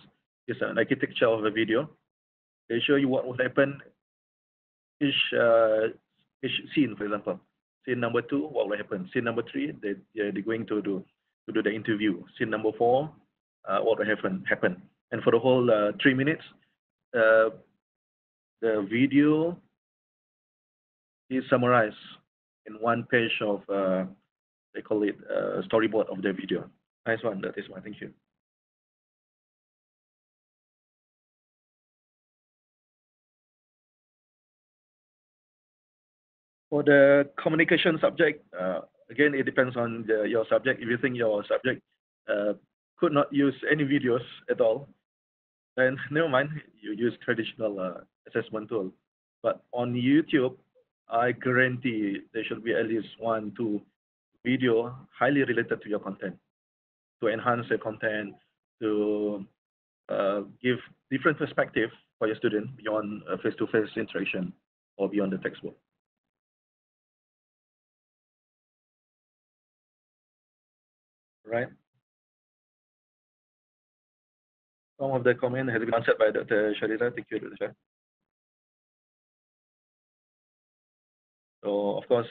It's an architecture of a video. They show you what would happen each scene, for example. Scene number 2, what will happen? Scene number 3, they're going to do the interview. Scene number 4, what will happen. And for the whole 3 minutes, the video is summarized in one page of, they call it storyboard of the video. Nice one, that is one, thank you. For the communication subject, again, it depends on your subject. If you think your subject could not use any videos at all, then never mind, you use traditional assessment tool. But on YouTube, I guarantee there should be at least 1-2 video highly related to your content, to enhance the content, to give different perspective for your student beyond face-to-face interaction or beyond the textbook. Right. Some of the comment has been answered by Dr. Sharira. Thank you, Dr. Shah. So, of course,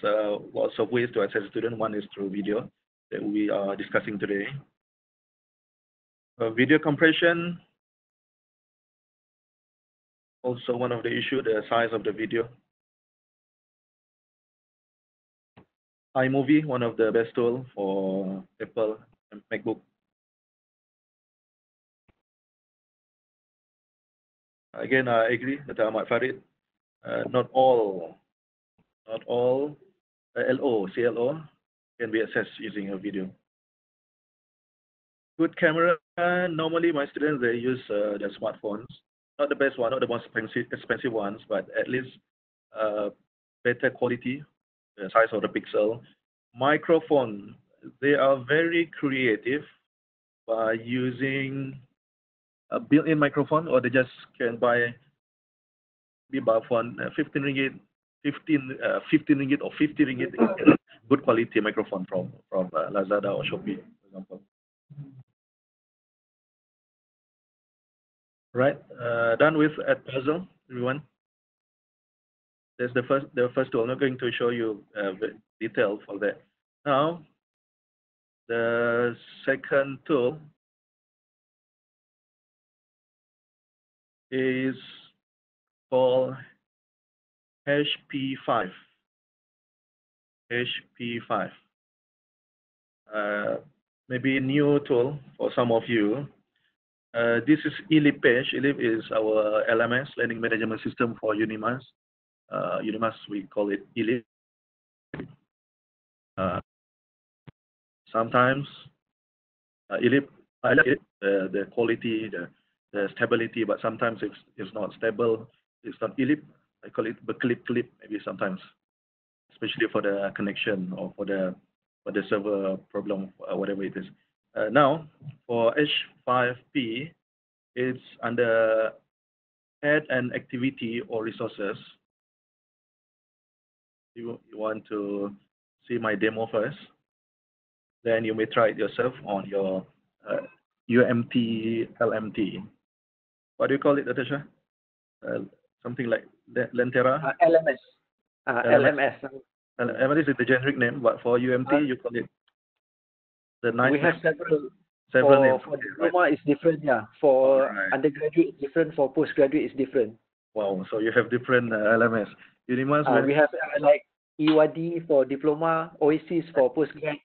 lots of ways to assess a student. One is through video that we are discussing today. Video compression, also one of the issues, the size of the video. iMovie, one of the best tools for Apple and MacBook. Again, I agree with Ahmad Farid. Not all CLO can be accessed using a video. Good camera. Normally, my students, they use their smartphones. Not the best one, not the most expensive ones, but at least better quality, the size of the pixel. Microphone, they are very creative by using a built-in microphone, or they just can buy phone 15 ringgit, 15 ringgit or 50 ringgit, good quality microphone from Lazada or Shopee, for example. Right, done with at puzzle, everyone. That's the first tool. I'm not going to show you detail for that. Now, the second tool is called HP5. HP5. Maybe a new tool for some of you. This is ELIP page. ELIP is our LMS, Learning Management System for UNIMAS. UNIMAS, we call it ELIP. Sometimes ELIP, I like it, the quality, the stability, but sometimes it's not stable. It's not ELIP. I call it clip, maybe sometimes, especially for the connection or for the server problem, whatever it is. Now, for H5P, it's under add an activity or resources. You want to see my demo first, then you may try it yourself on your UMTLMT. What do you call it, Natasha? Something like Lentera? LMS. LMS. LMS is the generic name, but for UMT, you call it the nice We have name. several names. For diploma, it's different, yeah. For undergraduate, it's different. For postgraduate, it's different. Wow, so you have different LMS. UNIMAS, we have like EWADI for diploma, Oasis for postgrad.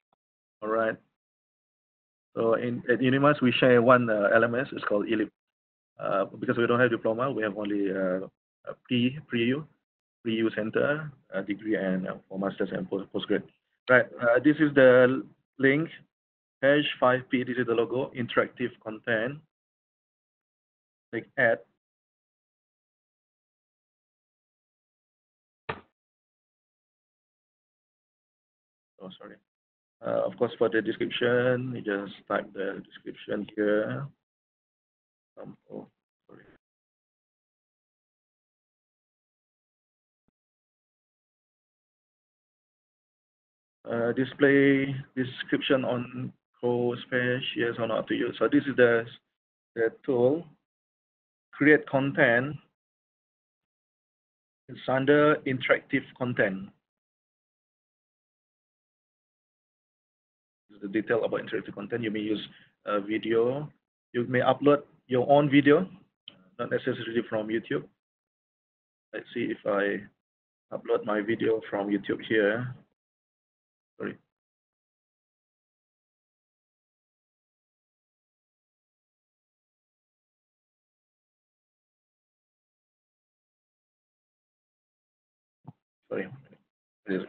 All right. So at UNIMAS, we share one LMS. It's called ELIP. Because we don't have diploma, we have only pre-U center, degree, and for masters and postgrad. Right. This is the link. H5P. This is the logo. Interactive content. Click add. Oh, sorry. Of course, for the description, you just type the description here. Oh, sorry. Display description on code space, yes or not to use. So this is the tool. Create content. It's under interactive content. The detail about interactive content. You may use a video. You may upload your own video, not necessarily from YouTube. Let's see if I upload my video from YouTube here. Sorry. Sorry.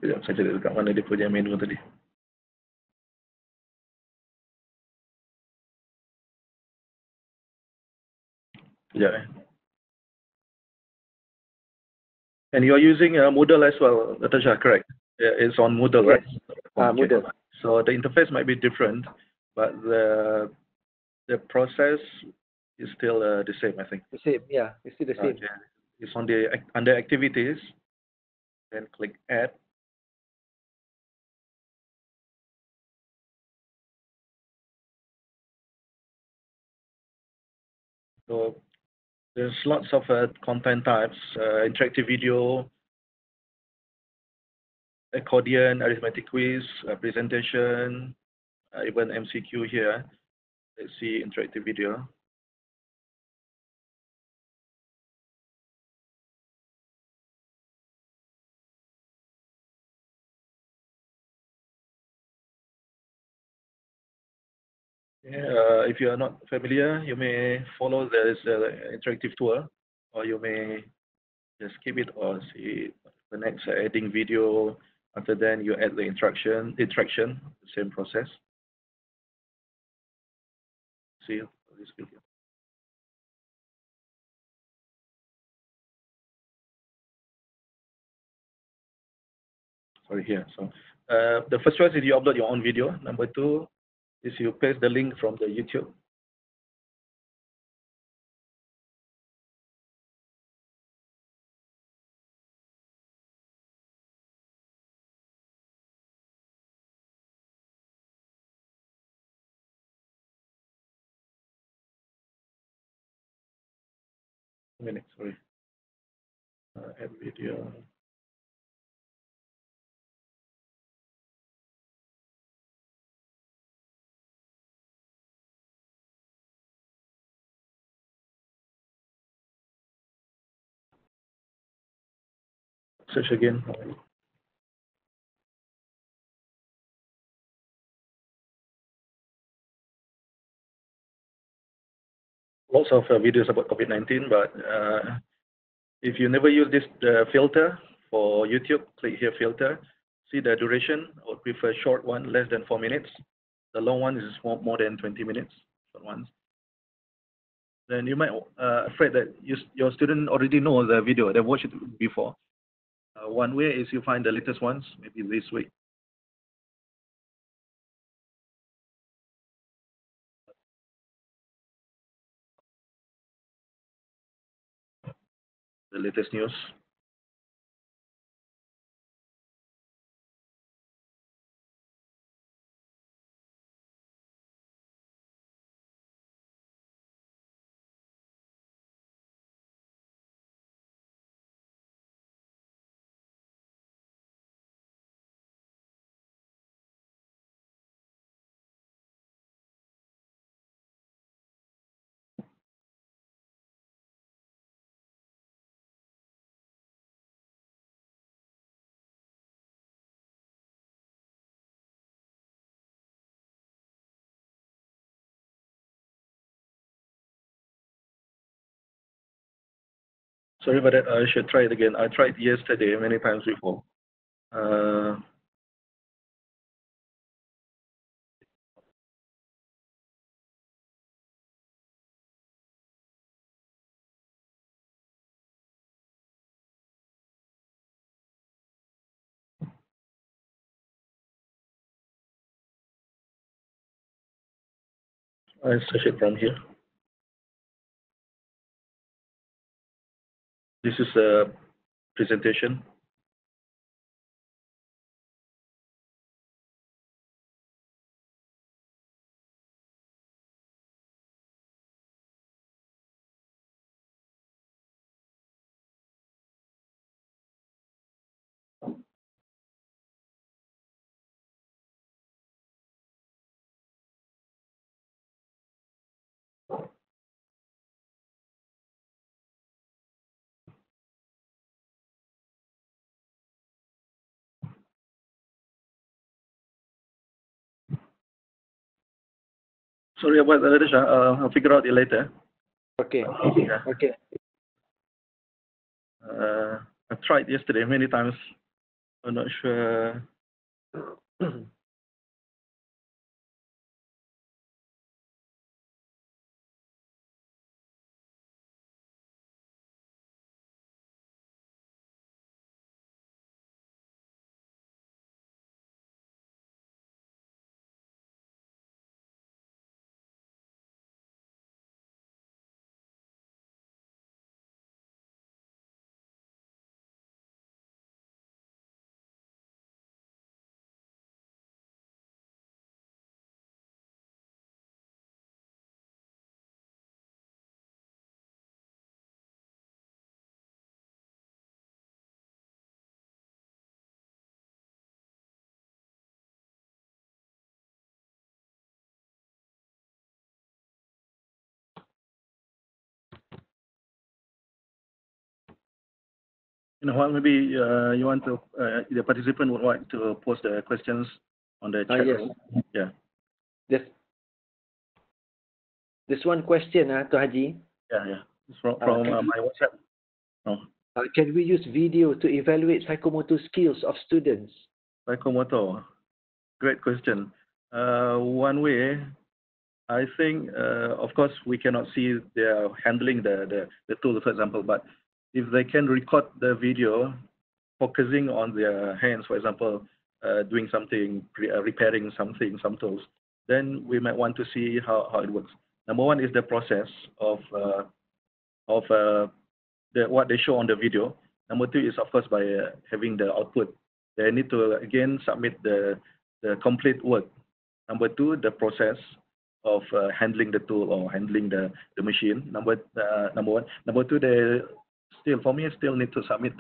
Sekejap, saya cari dekat mana dia punya menu tadi. Sekejap And you're using Moodle as well, Natasha, correct? Yeah, it's on Moodle, Yes. right? Moodle. So the interface might be different, but the process is still the same, I think. The same, yeah. It's still the same. Okay. It's on the under activities. Then click add. So there's lots of content types: interactive video, accordion, arithmetic quiz, presentation, even MCQ here. Let's see interactive video. Yeah, if you are not familiar, you may follow this interactive tour, or you may just skip it or see the next adding video. After then, you add the interaction, the same process. See this video. Sorry, here. So the first choice is you upload your own video. Number two is you paste the link from the YouTube. A minute, sorry. Add video. Search again. Lots of videos about COVID-19, but if you never use this filter for YouTube, click here filter. See the duration. I would prefer short one, less than 4 minutes. The long one is more than 20 minutes. Short ones. Then you might afraid that your student already know the video. They've watched it before. One way is you find the latest ones, maybe this week. The latest news. Sorry about that. I should try it again. I tried yesterday many times before. I search it from here. This is a presentation. Sorry about that, Risha. I'll figure out it later. Okay. Yeah. Okay. I tried yesterday many times. I'm not sure. You know what? Maybe you want to the participant would like to post the questions on the chat Yes. room. Yeah. There's one question, to Haji. Yeah. It's from can my WhatsApp. Oh, Can we use video to evaluate psychomotor skills of students? psychomotor. Great question. One way, I think, of course, we cannot see their handling the tool, for example, but if they can record the video focusing on their hands, for example, doing something, repairing something, some tools, then we might want to see how it works. Number one is the process of what they show on the video. Number two is, of course, by having the output. They need to, again, submit the complete work. Number two, the process of handling the tool or handling the machine. Number one. Number two, they still need to submit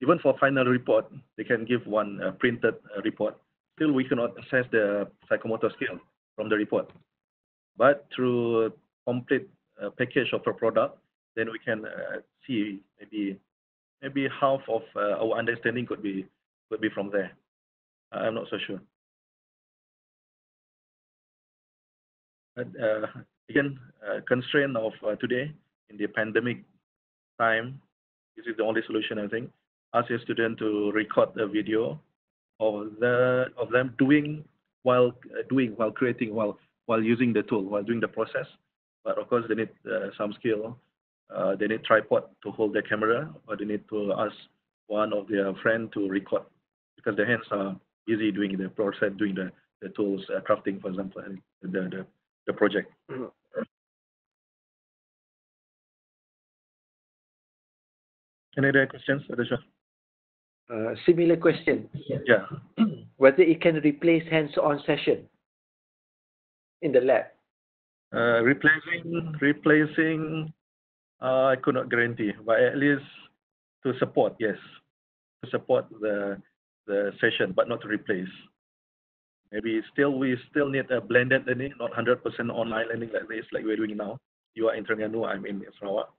even for final report, they can give one printed report. Still, we cannot assess the psychomotor skill from the report. But through complete package of a product, then we can see maybe half of our understanding could be from there. I'm not so sure. But again, constraint of today in the pandemic time, this is the only solution, I think. Ask your student to record a video of them doing while creating, while using the tool, while doing the process. But of course, they need some skill. They need tripod to hold the camera, or they need to ask one of their friend to record, because their hands are busy doing the process, doing the tools, crafting, for example, and the project. Any other questions, Adesha? Similar question. Yeah. Whether it can replace hands-on session in the lab. Replacing, I could not guarantee, but at least to support, yes, to support the session, but not to replace. Maybe we still need a blended learning, not 100% online learning like this, like we're doing now. You are in Terengganu, I'm in Sarawak.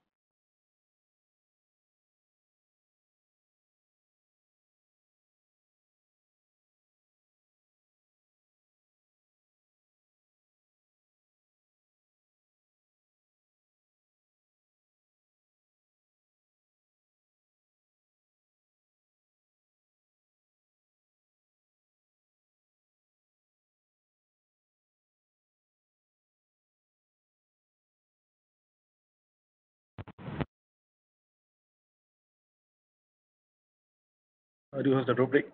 Do you have the rubric?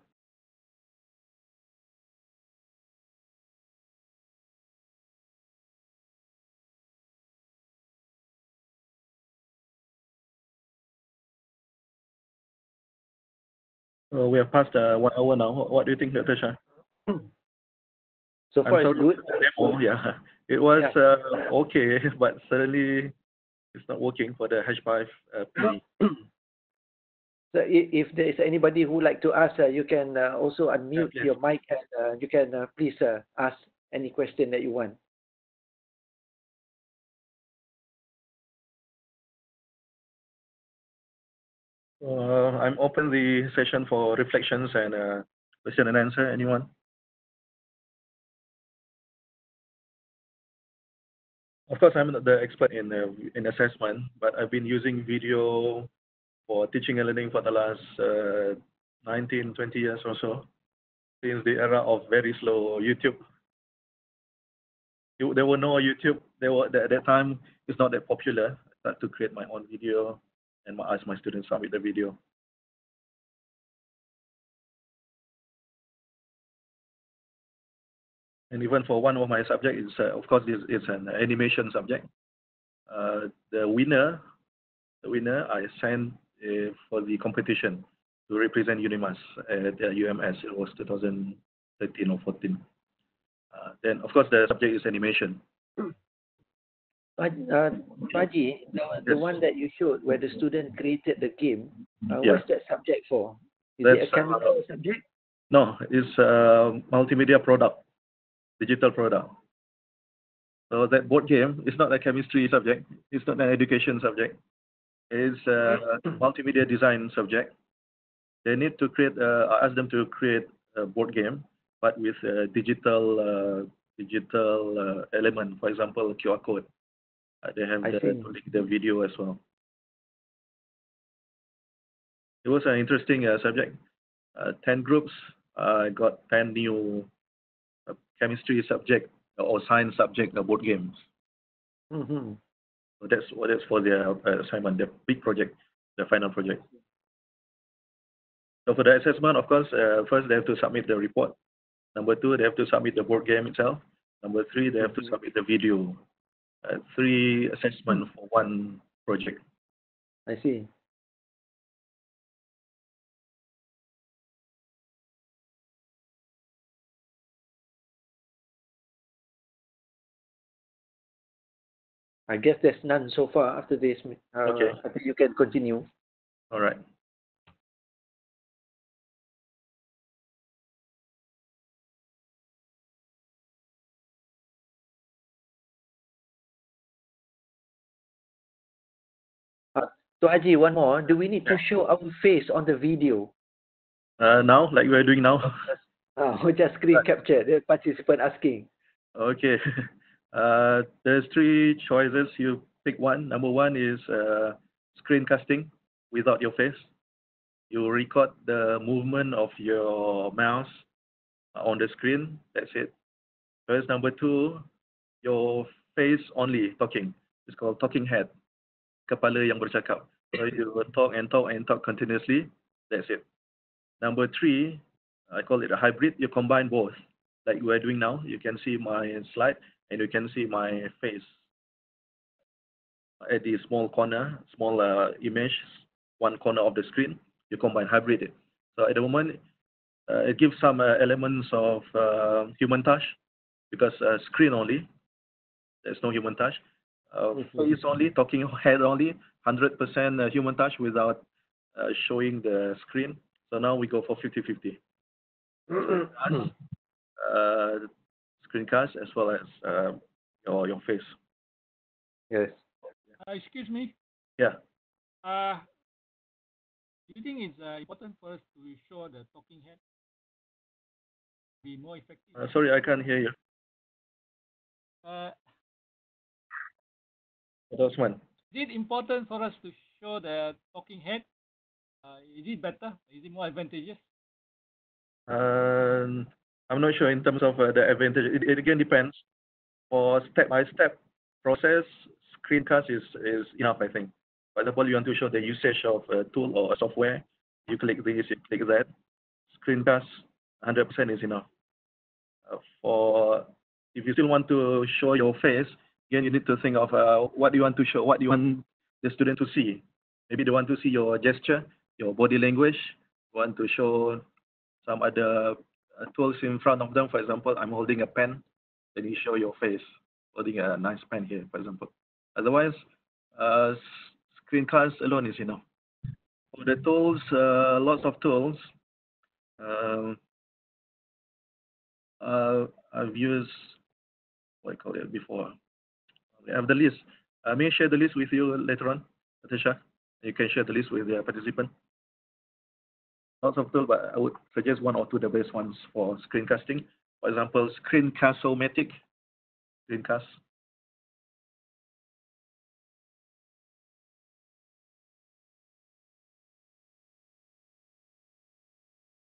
We have passed 1 hour now. What do you think, Dr. Shah? So far it's good. Demo, yeah. It was okay, but suddenly it's not working for the H5 PD. So if there is anybody who would like to ask, you can also unmute your mic and you can please ask any question that you want. I'm open the session for reflections and question and answer. Anyone? Of course, I'm not the expert in assessment, but I've been using video for teaching and learning for the last 19, 20 years or so, since the era of very slow YouTube. There were no YouTube. At that time, it's not that popular. I started to create my own video and ask my students to submit the video. And even for one of my subjects, of course, it's an animation subject. The winner I sent for the competition to represent UNIMAS at UMS. It was 2013 or 14. Then, of course, the subject is animation. Paji, the one that you showed where the student created the game, what's that subject for? Is it a chemical subject? No, it's a multimedia product, digital product. So that board game is not a chemistry subject. It's not an education subject. It's a multimedia design subject. They need to create. I asked them to create a board game, but with a digital element. For example, QR code. They have the video as well. It was an interesting subject. 10 groups. I got 10 new chemistry subject or science subject board games. Mm-hmm. So that's for their assignment, the big project, the final project. So for the assessment, of course, first they have to submit the report. Number 2, they have to submit the board game itself. Number 3, they have to submit the video. 3 assessments for 1 project. I see. I guess there's none so far after this. Okay. I think you can continue. All right. So Haji, one more. Do we need to show our face on the video? Now, like we are doing now? Or just screen capture, the participant asking. Okay. There's 3 choices. You pick one. Number 1 is screencasting without your face. You record the movement of your mouse on the screen. That's it. Choice number 2, your face only talking. It's called talking head. Kepala yang bercakap. So you will talk and talk and talk continuously. That's it. Number 3, I call it a hybrid. You combine both. Like we are doing now. You can see my slide and you can see my face at the small corner, small image, one corner of the screen. You combine hybrid it. So at the moment, it gives some elements of human touch because screen only. There's no human touch. Face only, talking head only, 100% human touch without showing the screen. So now we go for 50-50. Screencast as well as your face. Yes. Excuse me. Yeah. Do you think it's important for us to show the talking head? Be more effective. Sorry, I can't hear you. Osman. Is it important for us to show the talking head? Is it better? Is it more advantageous? I'm not sure in terms of the advantage. It again depends. For step-by-step process, screencast is enough, I think. For example, you want to show the usage of a tool or a software, you click this, you click that. screencast, 100% is enough. For if you still want to show your face, again you need to think of what do you want to show, what do you want the student to see. Maybe they want to see your gesture, your body language, want to show some other tools in front of them. For example, I'm holding a pen, then you show your face holding a nice pen here, for example. Otherwise, screencast alone is enough. For the tools, lots of tools. I've used, what I call it before. I have the list. May I share the list with you later on, Natasha? You can share the list with the participant. Lots of tools, but I would suggest one or two the best ones for screencasting. For example, Screencast-O-Matic. Screencast.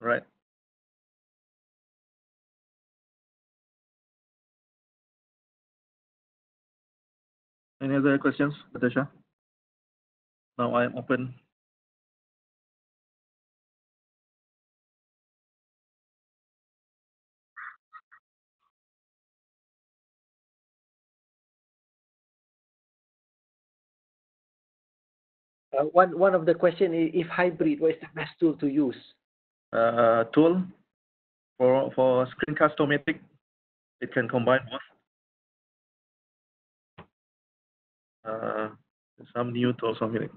Right. Any other questions, Natasha? Now I'm open. One of the question is, if hybrid, what is the best tool to use? Tool for Screencast-O-Matic, it can combine both. Some new tools on it.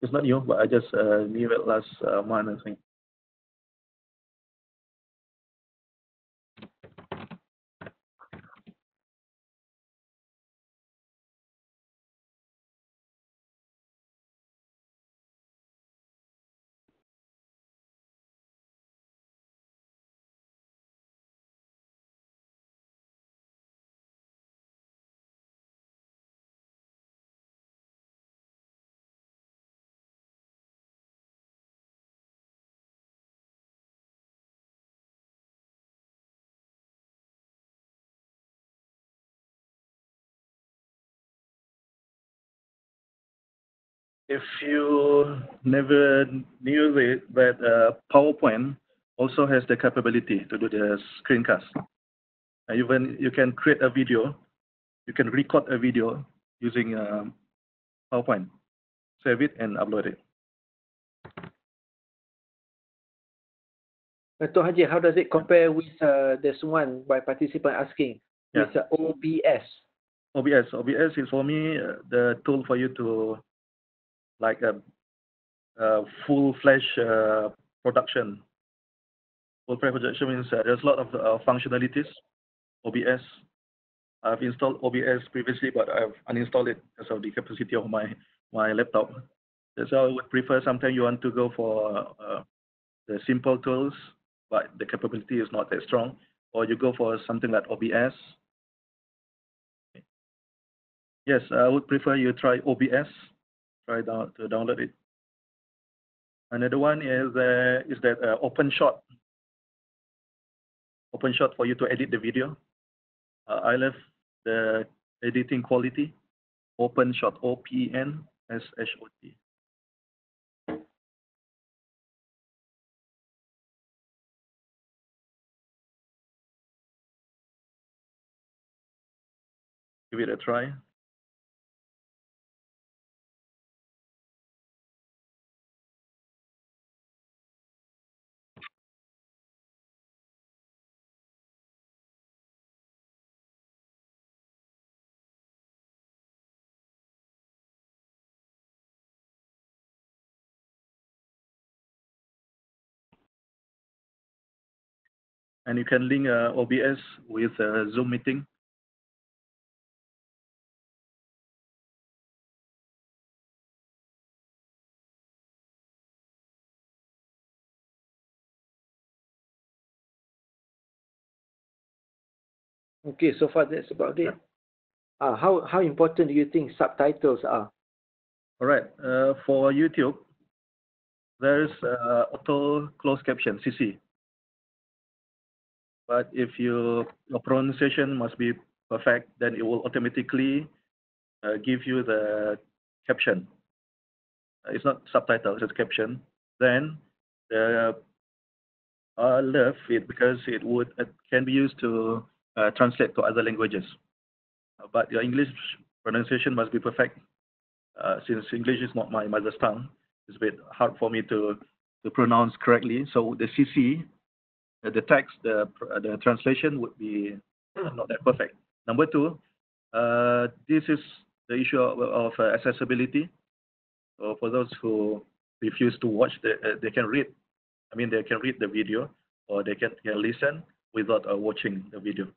It's not new, but I just knew it last month, I think. If you never knew that PowerPoint also has the capability to do the screencast. Even you can create a video, you can record a video using PowerPoint, save it and upload it. Dr. Haji, how does it compare with this one by participant asking, with OBS? OBS is for me the tool for you to like a full-fledged production. Full-fledged production means there's a lot of functionalities. OBS. I've installed OBS previously, but I've uninstalled it because of the capacity of my laptop. That's why I would prefer sometimes you want to go for the simple tools, but the capability is not that strong, or you go for something like OBS. Yes, I would prefer you try OBS. Try to download it. Another one is that OpenShot. OpenShot for you to edit the video. I love the editing quality. OpenShot, OpenShot. Give it a try. And you can link OBS with Zoom meeting. Okay, so far that's about it. How important do you think subtitles are? All right. For YouTube, there's auto closed caption (CC). But if your pronunciation must be perfect, then it will automatically give you the caption. It's not subtitles, it's caption. Then the I love it because it can be used to translate to other languages. But your English pronunciation must be perfect. Since English is not my mother tongue, it's a bit hard for me to pronounce correctly. So the CC, the text, the translation would be not that perfect. Number two, this is the issue of accessibility. So for those who refuse to watch, they can read. I mean, they can read the video, or they can listen without watching the video.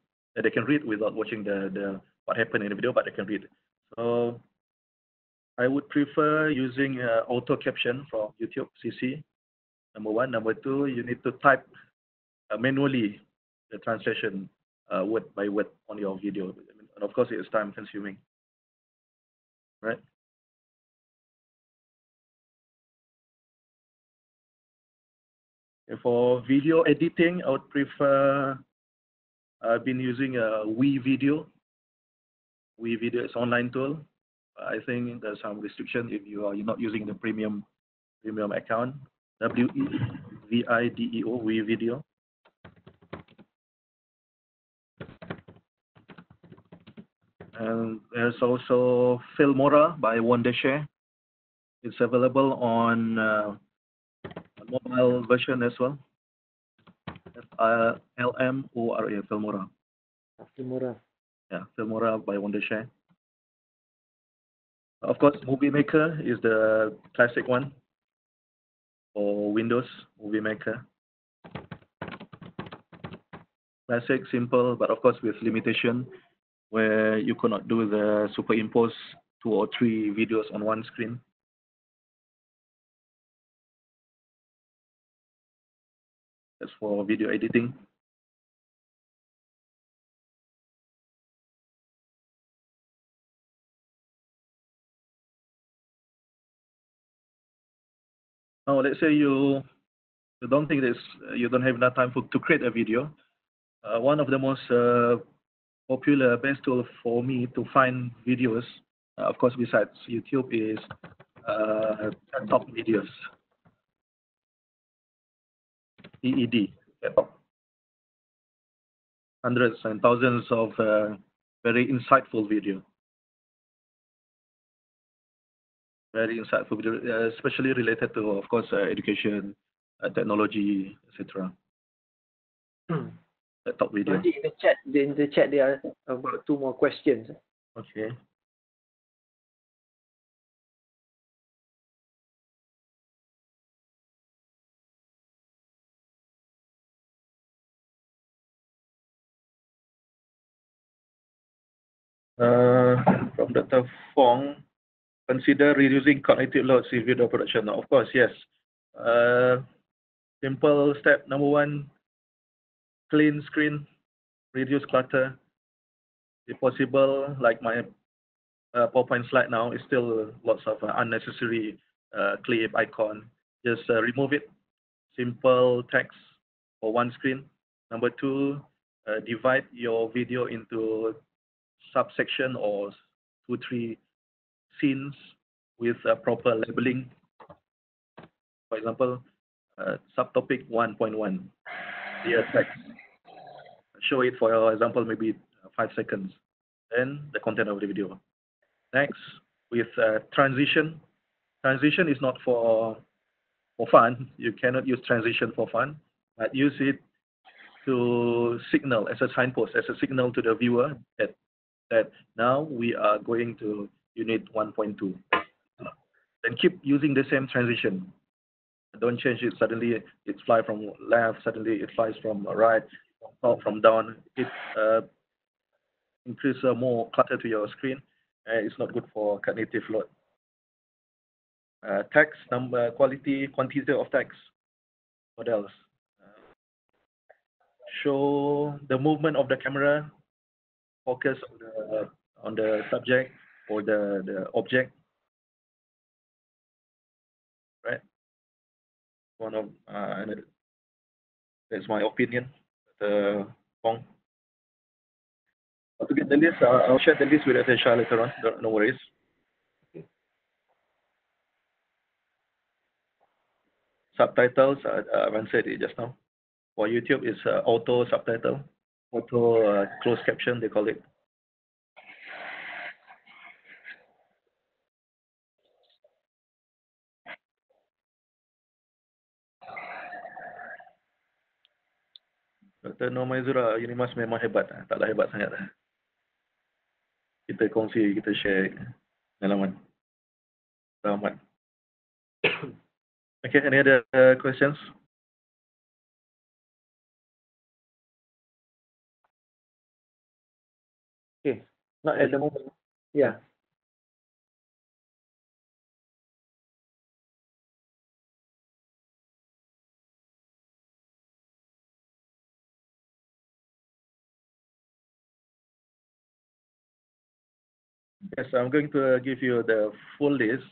They can read without watching the what happened in the video, but they can read. So I would prefer using auto caption from YouTube CC. Number one. Number two, you need to type manually the translation word by word on your video. And of course, it's time consuming, right? For video editing, I would prefer, I've been using WeVideo. WeVideo is online tool. I think there's some restriction if you're not using the premium account. WeVideo, WeVideo. And there's also Filmora by Wondershare. It's available on mobile version as well. LMORA, Filmora. Filmora. Yeah, Filmora by Wondershare. Of course, Movie Maker is the classic one for Windows. Movie Maker. Classic, simple, but of course with limitation, where you cannot do the superimpose 2 or 3 videos on one screen. That's for video editing. Now, let's say you don't think this, you don't have enough time to create a video. One of the most popular, best tool for me to find videos, of course, besides YouTube, is top videos. EED. Hundreds and thousands of very insightful video. Very insightful video, especially related to, of course, education, technology, etc. The top video. In the chat, there are about 2 more questions. Okay. From Dr. Fong, consider reducing cognitive loads in video production. Of course, yes. Simple step number 1, clean screen, reduce clutter. If possible, like my PowerPoint slide now, is still lots of unnecessary clip, icon. Just remove it. Simple text for one screen. Number 2, divide your video into subsection or 2-3 scenes with proper labeling. For example, subtopic 1.1, dear text. Show it, for example, maybe 5 seconds. Then the content of the video. Next, with transition. Transition is not for fun. You cannot use transition for fun, but use it to signal as a signpost, as a signal to the viewer that now we are going to unit 1.2. Then keep using the same transition. Don't change it. Suddenly it flies from left, suddenly it flies from right, from top, from down. It increases more clutter to your screen. It's not good for cognitive load. Text, number, quantity of text. What else? Show the movement of the camera, focus on the subject or the object, right? One of that's my opinion. Fong. To get the list, I'll share the list with Atisha later on. No worries. Okay. Subtitles, I've answered it just now. For YouTube, it's auto subtitle, auto closed caption, they call it. Dr. Nomaizura, UNIMAS memang hebat. Taklah hebat sangat. Kita kongsi, kita share pengalaman. Selamat. Okay, any other questions? Okay, not at the moment. Yeah. Yes, I'm going to give you the full list,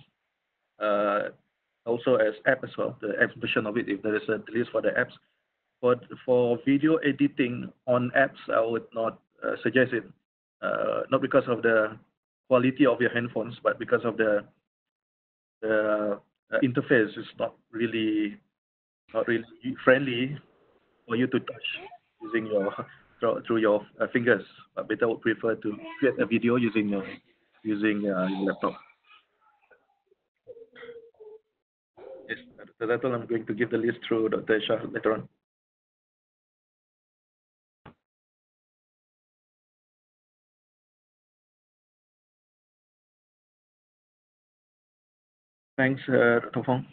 also as app as well, the app version of it, if there is a list for the apps. For video editing on apps, I would not suggest it, not because of the quality of your handphones, but because of the interface is not really friendly for you to touch using your through your fingers. But better would prefer to create a video using your laptop. Yes, that's all. I'm going to give the list through Dr. Syahrul later on. Thanks, Dr. Fong.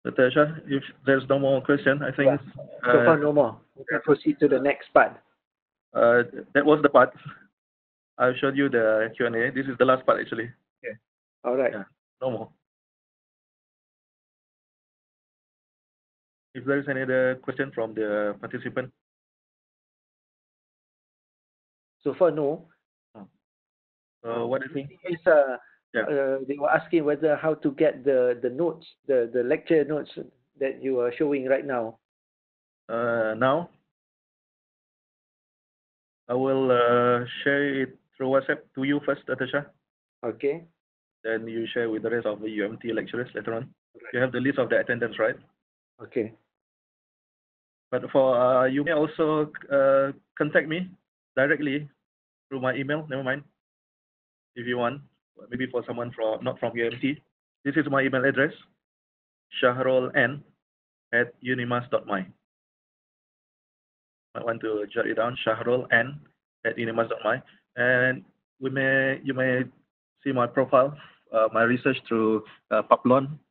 Dr. Shah, if there's no more question, I think So far, no more. We can proceed to the next part. that was the part. I showed you the Q&A. This is the last part, actually. Okay. All right. Yeah, no more. If there is any other question from the participant. So far, no. What do you think? It's, Yeah. they were asking whether how to get the notes, the lecture notes that you are showing right now. Now, I will share it through WhatsApp to you first, Dr. Shah. Okay. Then you share with the rest of the UMT lecturers later on. You have the list of the attendance, right? Okay. But for you may also contact me directly through my email. Never mind, if you want. Maybe for someone from not from UMT. This is my email address: shahruln@unimas.my. Might want to jot it down: shahruln@unimas.my. And you may see my profile, my research through Paplon,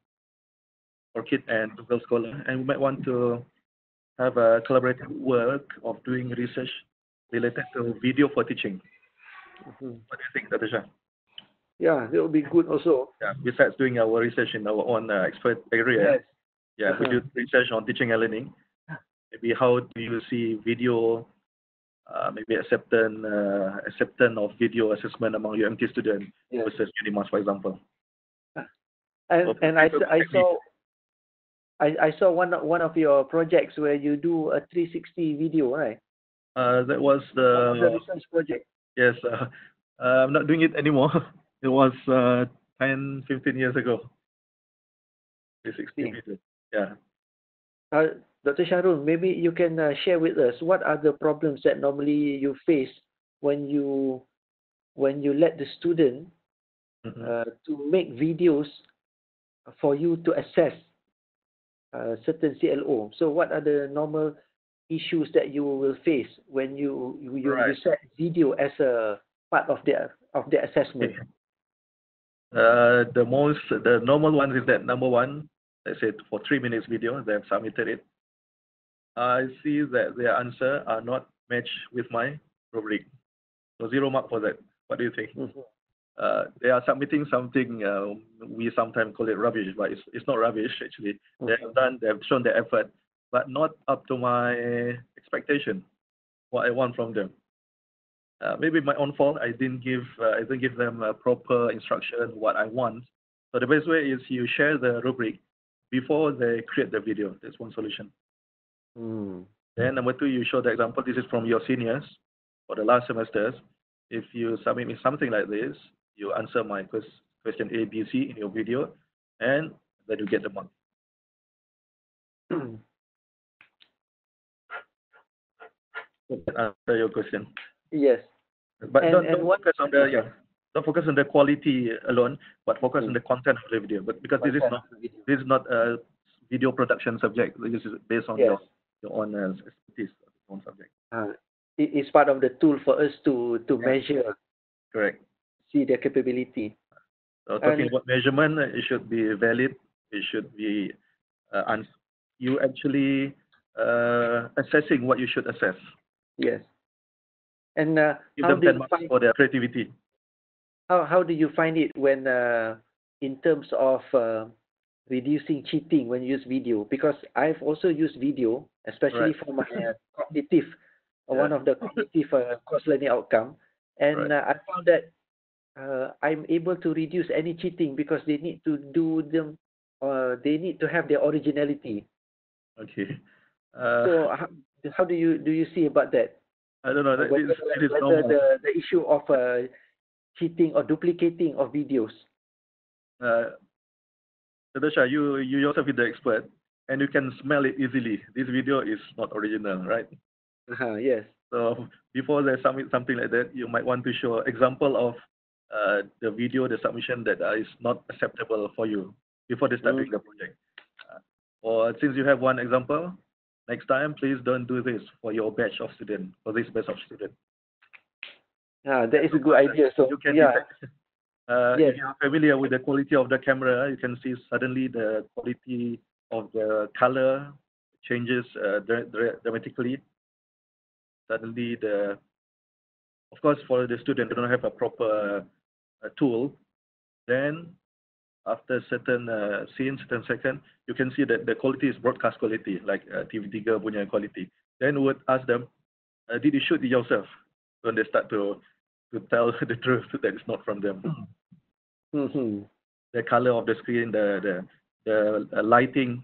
Orchid, and Google Scholar. And we might want to have a collaborative work of doing research related to video for teaching. Mm-hmm. What do you think, Dr. Shah? Yeah, that would be good also. Yeah, besides doing our research in our own expert area, Yes. yeah, we do research on teaching and learning. Maybe how do you see video, maybe acceptance of video assessment among UMT students versus UNIMAS, for example. And I saw one of your projects where you do a 360 video, right? That was the research project. Yes, I'm not doing it anymore. It was 10, 15 years ago. 360 video. Yeah. Dr. Syahrul, maybe you can share with us what are the problems that normally you face when you let the student to make videos for you to assess certain CLO. So what are the normal issues that you will face when you set video as a part of the assessment? The normal one is that number one, let's say for 3 minutes video, they have submitted it. I see that their answer are not matched with my rubric. So 0 mark for that. What do you think? They are submitting something, we sometimes call it rubbish, but it's not rubbish actually. They have shown their effort, but not up to my expectation, what I want from them. Maybe my own fault. I didn't give them a proper instruction what I want. So the best way is you share the rubric before they create the video. That's one solution. Then number two, you show the example. This is from your seniors for the last semesters. If you submit me something like this, you answer my question A, B, C in your video, and then you get the mark. Answer your question. Yes. But And- don't and what- focus on the don't focus on the quality alone, but focus on the content of the video. But because this is not a video production subject, this is based on Yes. your own expertise, your own subject. It is part of the tool for us to measure, Correct. see their capability. So talking And- about measurement, it should be valid. It should be you actually assessing what you should assess. Yes. And Give how them do 10 you marks find for their creativity. how do you find it when in terms of reducing cheating when you use video? Because I've also used video, especially Right. for my cognitive, one Yeah. of the cognitive cross learning outcome, and Right. I found that I'm able to reduce any cheating because they need to do them, they need to have their originality. Okay. So how do you see about that? I don't know. That Whether, it is whether normal. the issue of cheating or duplicating of videos. Natasha, you yourself is the expert, and you can smell it easily. This video is not original, right? Yes. So before they submit something like that, you might want to show example of the video, the submission that is not acceptable for you before they start doing the project. Or since you have one example, next time please don't do this for your batch of students, for this batch of students. That is a good idea. So You can yeah. detect. Yes. If you are familiar with the quality of the camera, you can see suddenly the quality of the color changes dramatically. Suddenly, of course, for the student, they don't have a proper tool. Then, after certain scene, certain second, you can see that the quality is broadcast quality, like TV3 punya quality. Then we would ask them, did you shoot it yourself? When they start to tell the truth that it's not from them. Mm-hmm. The color of the screen, the lighting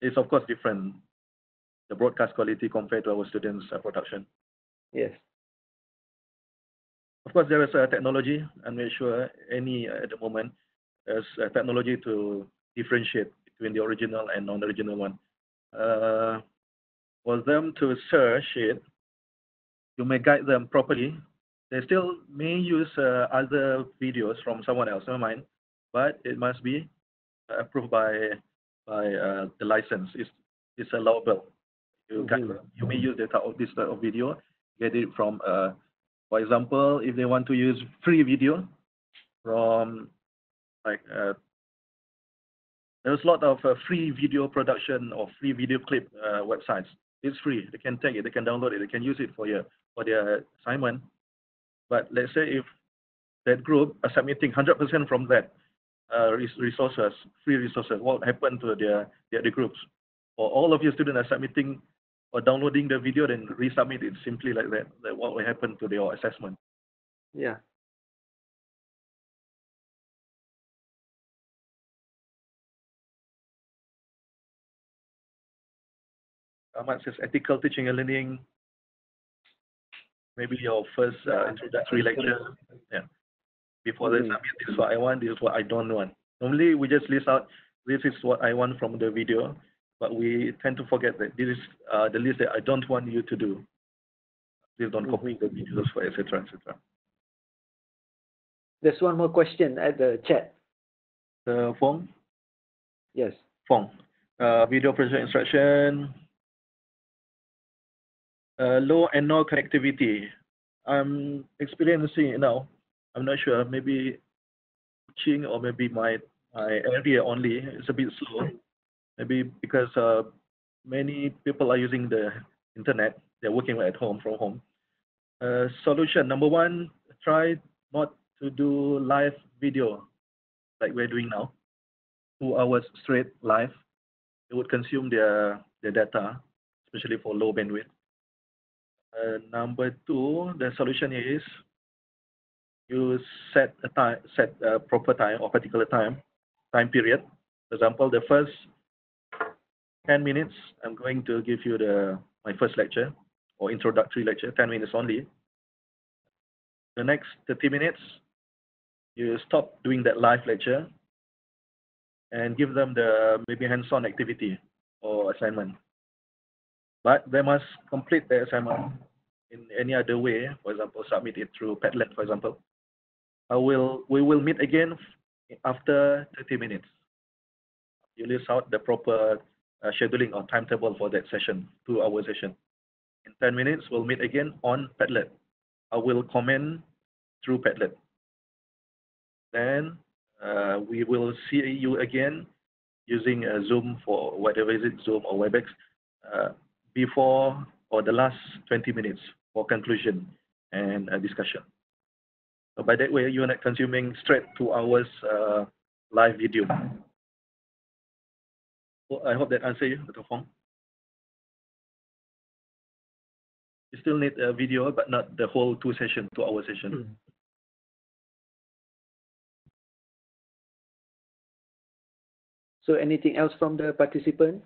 is of course different. The broadcast quality compared to our students' production. Yes. Of course, there is a technology. I'm not sure at the moment there's a technology to differentiate between the original and non-original one. For them to search it, you may guide them properly. They still may use other videos from someone else, never mind, but it must be approved by the license. It's allowable. You may use this type of video, get it from, for example, if they want to use free video from, like, there's a lot of free video production or free video clip websites. It's free. They can take it, they can download it, they can use it for their assignment. But let's say if that group are submitting 100% from that resources, free resources, what happened to the other groups? Or all of your students are submitting or downloading the video, then resubmit it simply like that. That what will happen to your assessment? Yeah. Ahmad says ethical teaching and learning. Maybe your first introductory lecture. Yeah. Before they submit, this is what I want, this is what I don't want. Normally, we just list out, this is what I want from the video, but we tend to forget that this is the list that I don't want you to do. Please don't copy the videos, for etc. etc. There's one more question at the chat. Fong? Yes. Fong. Video project instruction. Low and no connectivity. I'm experiencing it now. I'm not sure. Maybe teaching or maybe my area only is a bit slow. Maybe because many people are using the internet. They're working at home from home. Solution number one: try not to do live video like we're doing now. 2 hours straight live. It would consume their data, especially for low bandwidth. Number two, the solution is you set a proper time or particular time period. For example, the first 10 minutes, I'm going to give you my first lecture or introductory lecture, 10 minutes only. the next 30 minutes, you stop doing that live lecture and give them the maybe hands-on activity or assignment. But they must complete the assignment in any other way, for example, submit it through Padlet, for example. We will meet again after 30 minutes. You list out the proper scheduling or timetable for that session, 2-hour session. In 10 minutes, we'll meet again on Padlet. I will comment through Padlet. Then we will see you again using Zoom for whatever is it, Zoom or WebEx, before or the last 20 minutes for conclusion and discussion. So by that way, you are not consuming straight 2 hours live video. So I hope that answers you, Dr. Fong. You still need a video, but not the whole 2-hour session. So anything else from the participant?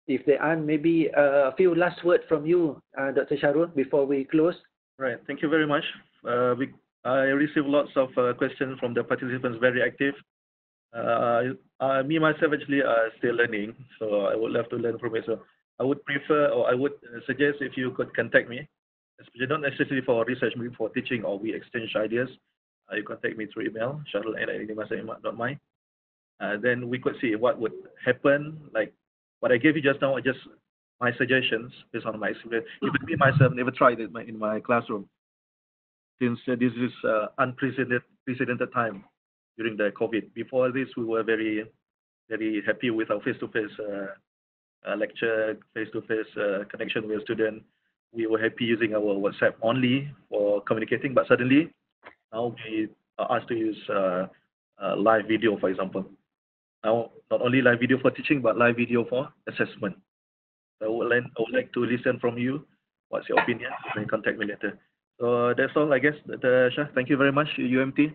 If there aren't, maybe a few last words from you, Dr. Syahrul, before we close. Right. Thank you very much. I received lots of questions from the participants, very active. Me, myself, actually, are still learning, so I would love to learn from it. So I would prefer, or I would suggest if you could contact me, especially not necessarily for research, maybe for teaching, or we exchange ideas. You contact me through email, Syahrul@unimas.my. Then we could see what would happen. Like what I gave you just now are just my suggestions based on my experience. Even me myself never tried it in my classroom, since this is unprecedented time during the COVID. Before this, we were very, very happy with our face-to-face lecture, face-to-face connection with students. We were happy using our WhatsApp only for communicating, but suddenly now we are asked to use live video, for example. Now, not only live video for teaching, but live video for assessment. I would like to listen from you. What's your opinion? You can contact me later. So that's all, I guess. Shah, thank you very much, UMT,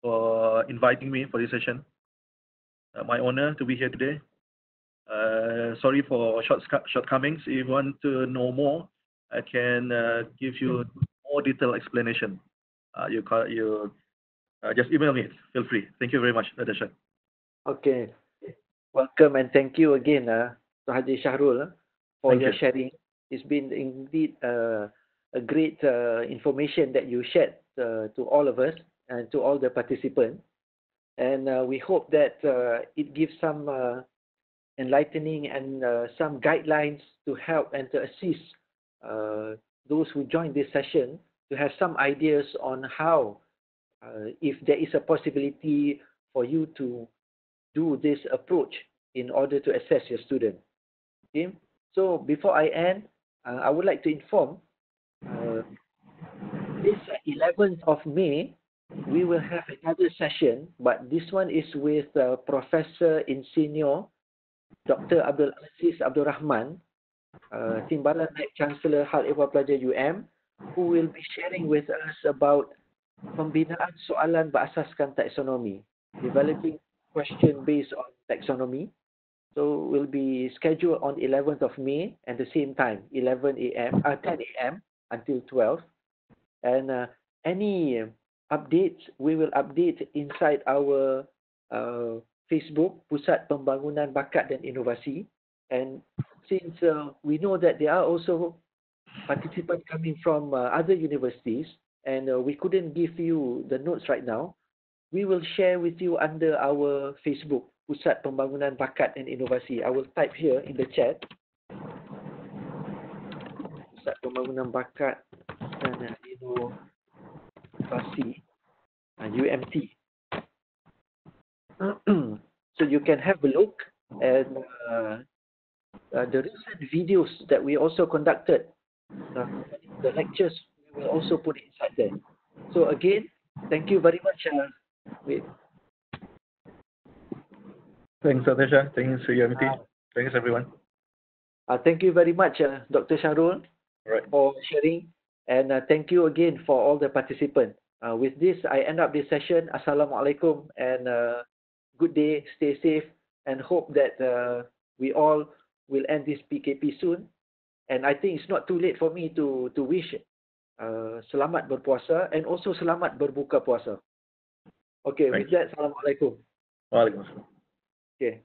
for inviting me for this session. My honor to be here today. Sorry for shortcomings. If you want to know more, I can give you more detailed explanation. You just email me. Feel free. Thank you very much, Dr. Shah. Okay. Welcome and thank you again, Haji Syahrul, for your sharing. It's been indeed a great information that you shared to all of us and to all the participants. And we hope that it gives some enlightening and some guidelines to help and to assist those who join this session to have some ideas on how, if there is a possibility for you to do this approach in order to assess your student. Okay? So before I end, I would like to inform this 11th of May, we will have another session, but this one is with Professor Insinyur Dr. Abdul Aziz Abdul Rahman, Timbalan Naib Chancellor Hal Ehwal Pelajar UM, who will be sharing with us about pembinaan soalan berasaskan taksonomi, developing question based on taxonomy. So will be scheduled on 11th of May at the same time, 10 a.m. until 12. And any updates, we will update inside our Facebook, Pusat Pembangunan Bakat dan Inovasi. And since we know that there are also participants coming from other universities, and we couldn't give you the notes right now, we will share with you under our Facebook, Pusat Pembangunan Bakat dan Inovasi. I will type here in the chat. Pusat Pembangunan Bakat dan Inovasi, UMT. So you can have a look, and the recent videos that we also conducted, the lectures, we will also put it inside there. So again, thank you very much. Thanks, Dr. Shah. Thanks, UMT. Thanks, everyone. Thank you very much, Dr. Syahrul, for sharing. And thank you again for all the participants. With this, I end up this session. Assalamualaikum and good day. Stay safe and hope that we all will end this PKP soon. And I think it's not too late for me to wish selamat berpuasa and also selamat berbuka puasa. Okay, with that, Assalamualaikum. Waalaikumsalam. Okay.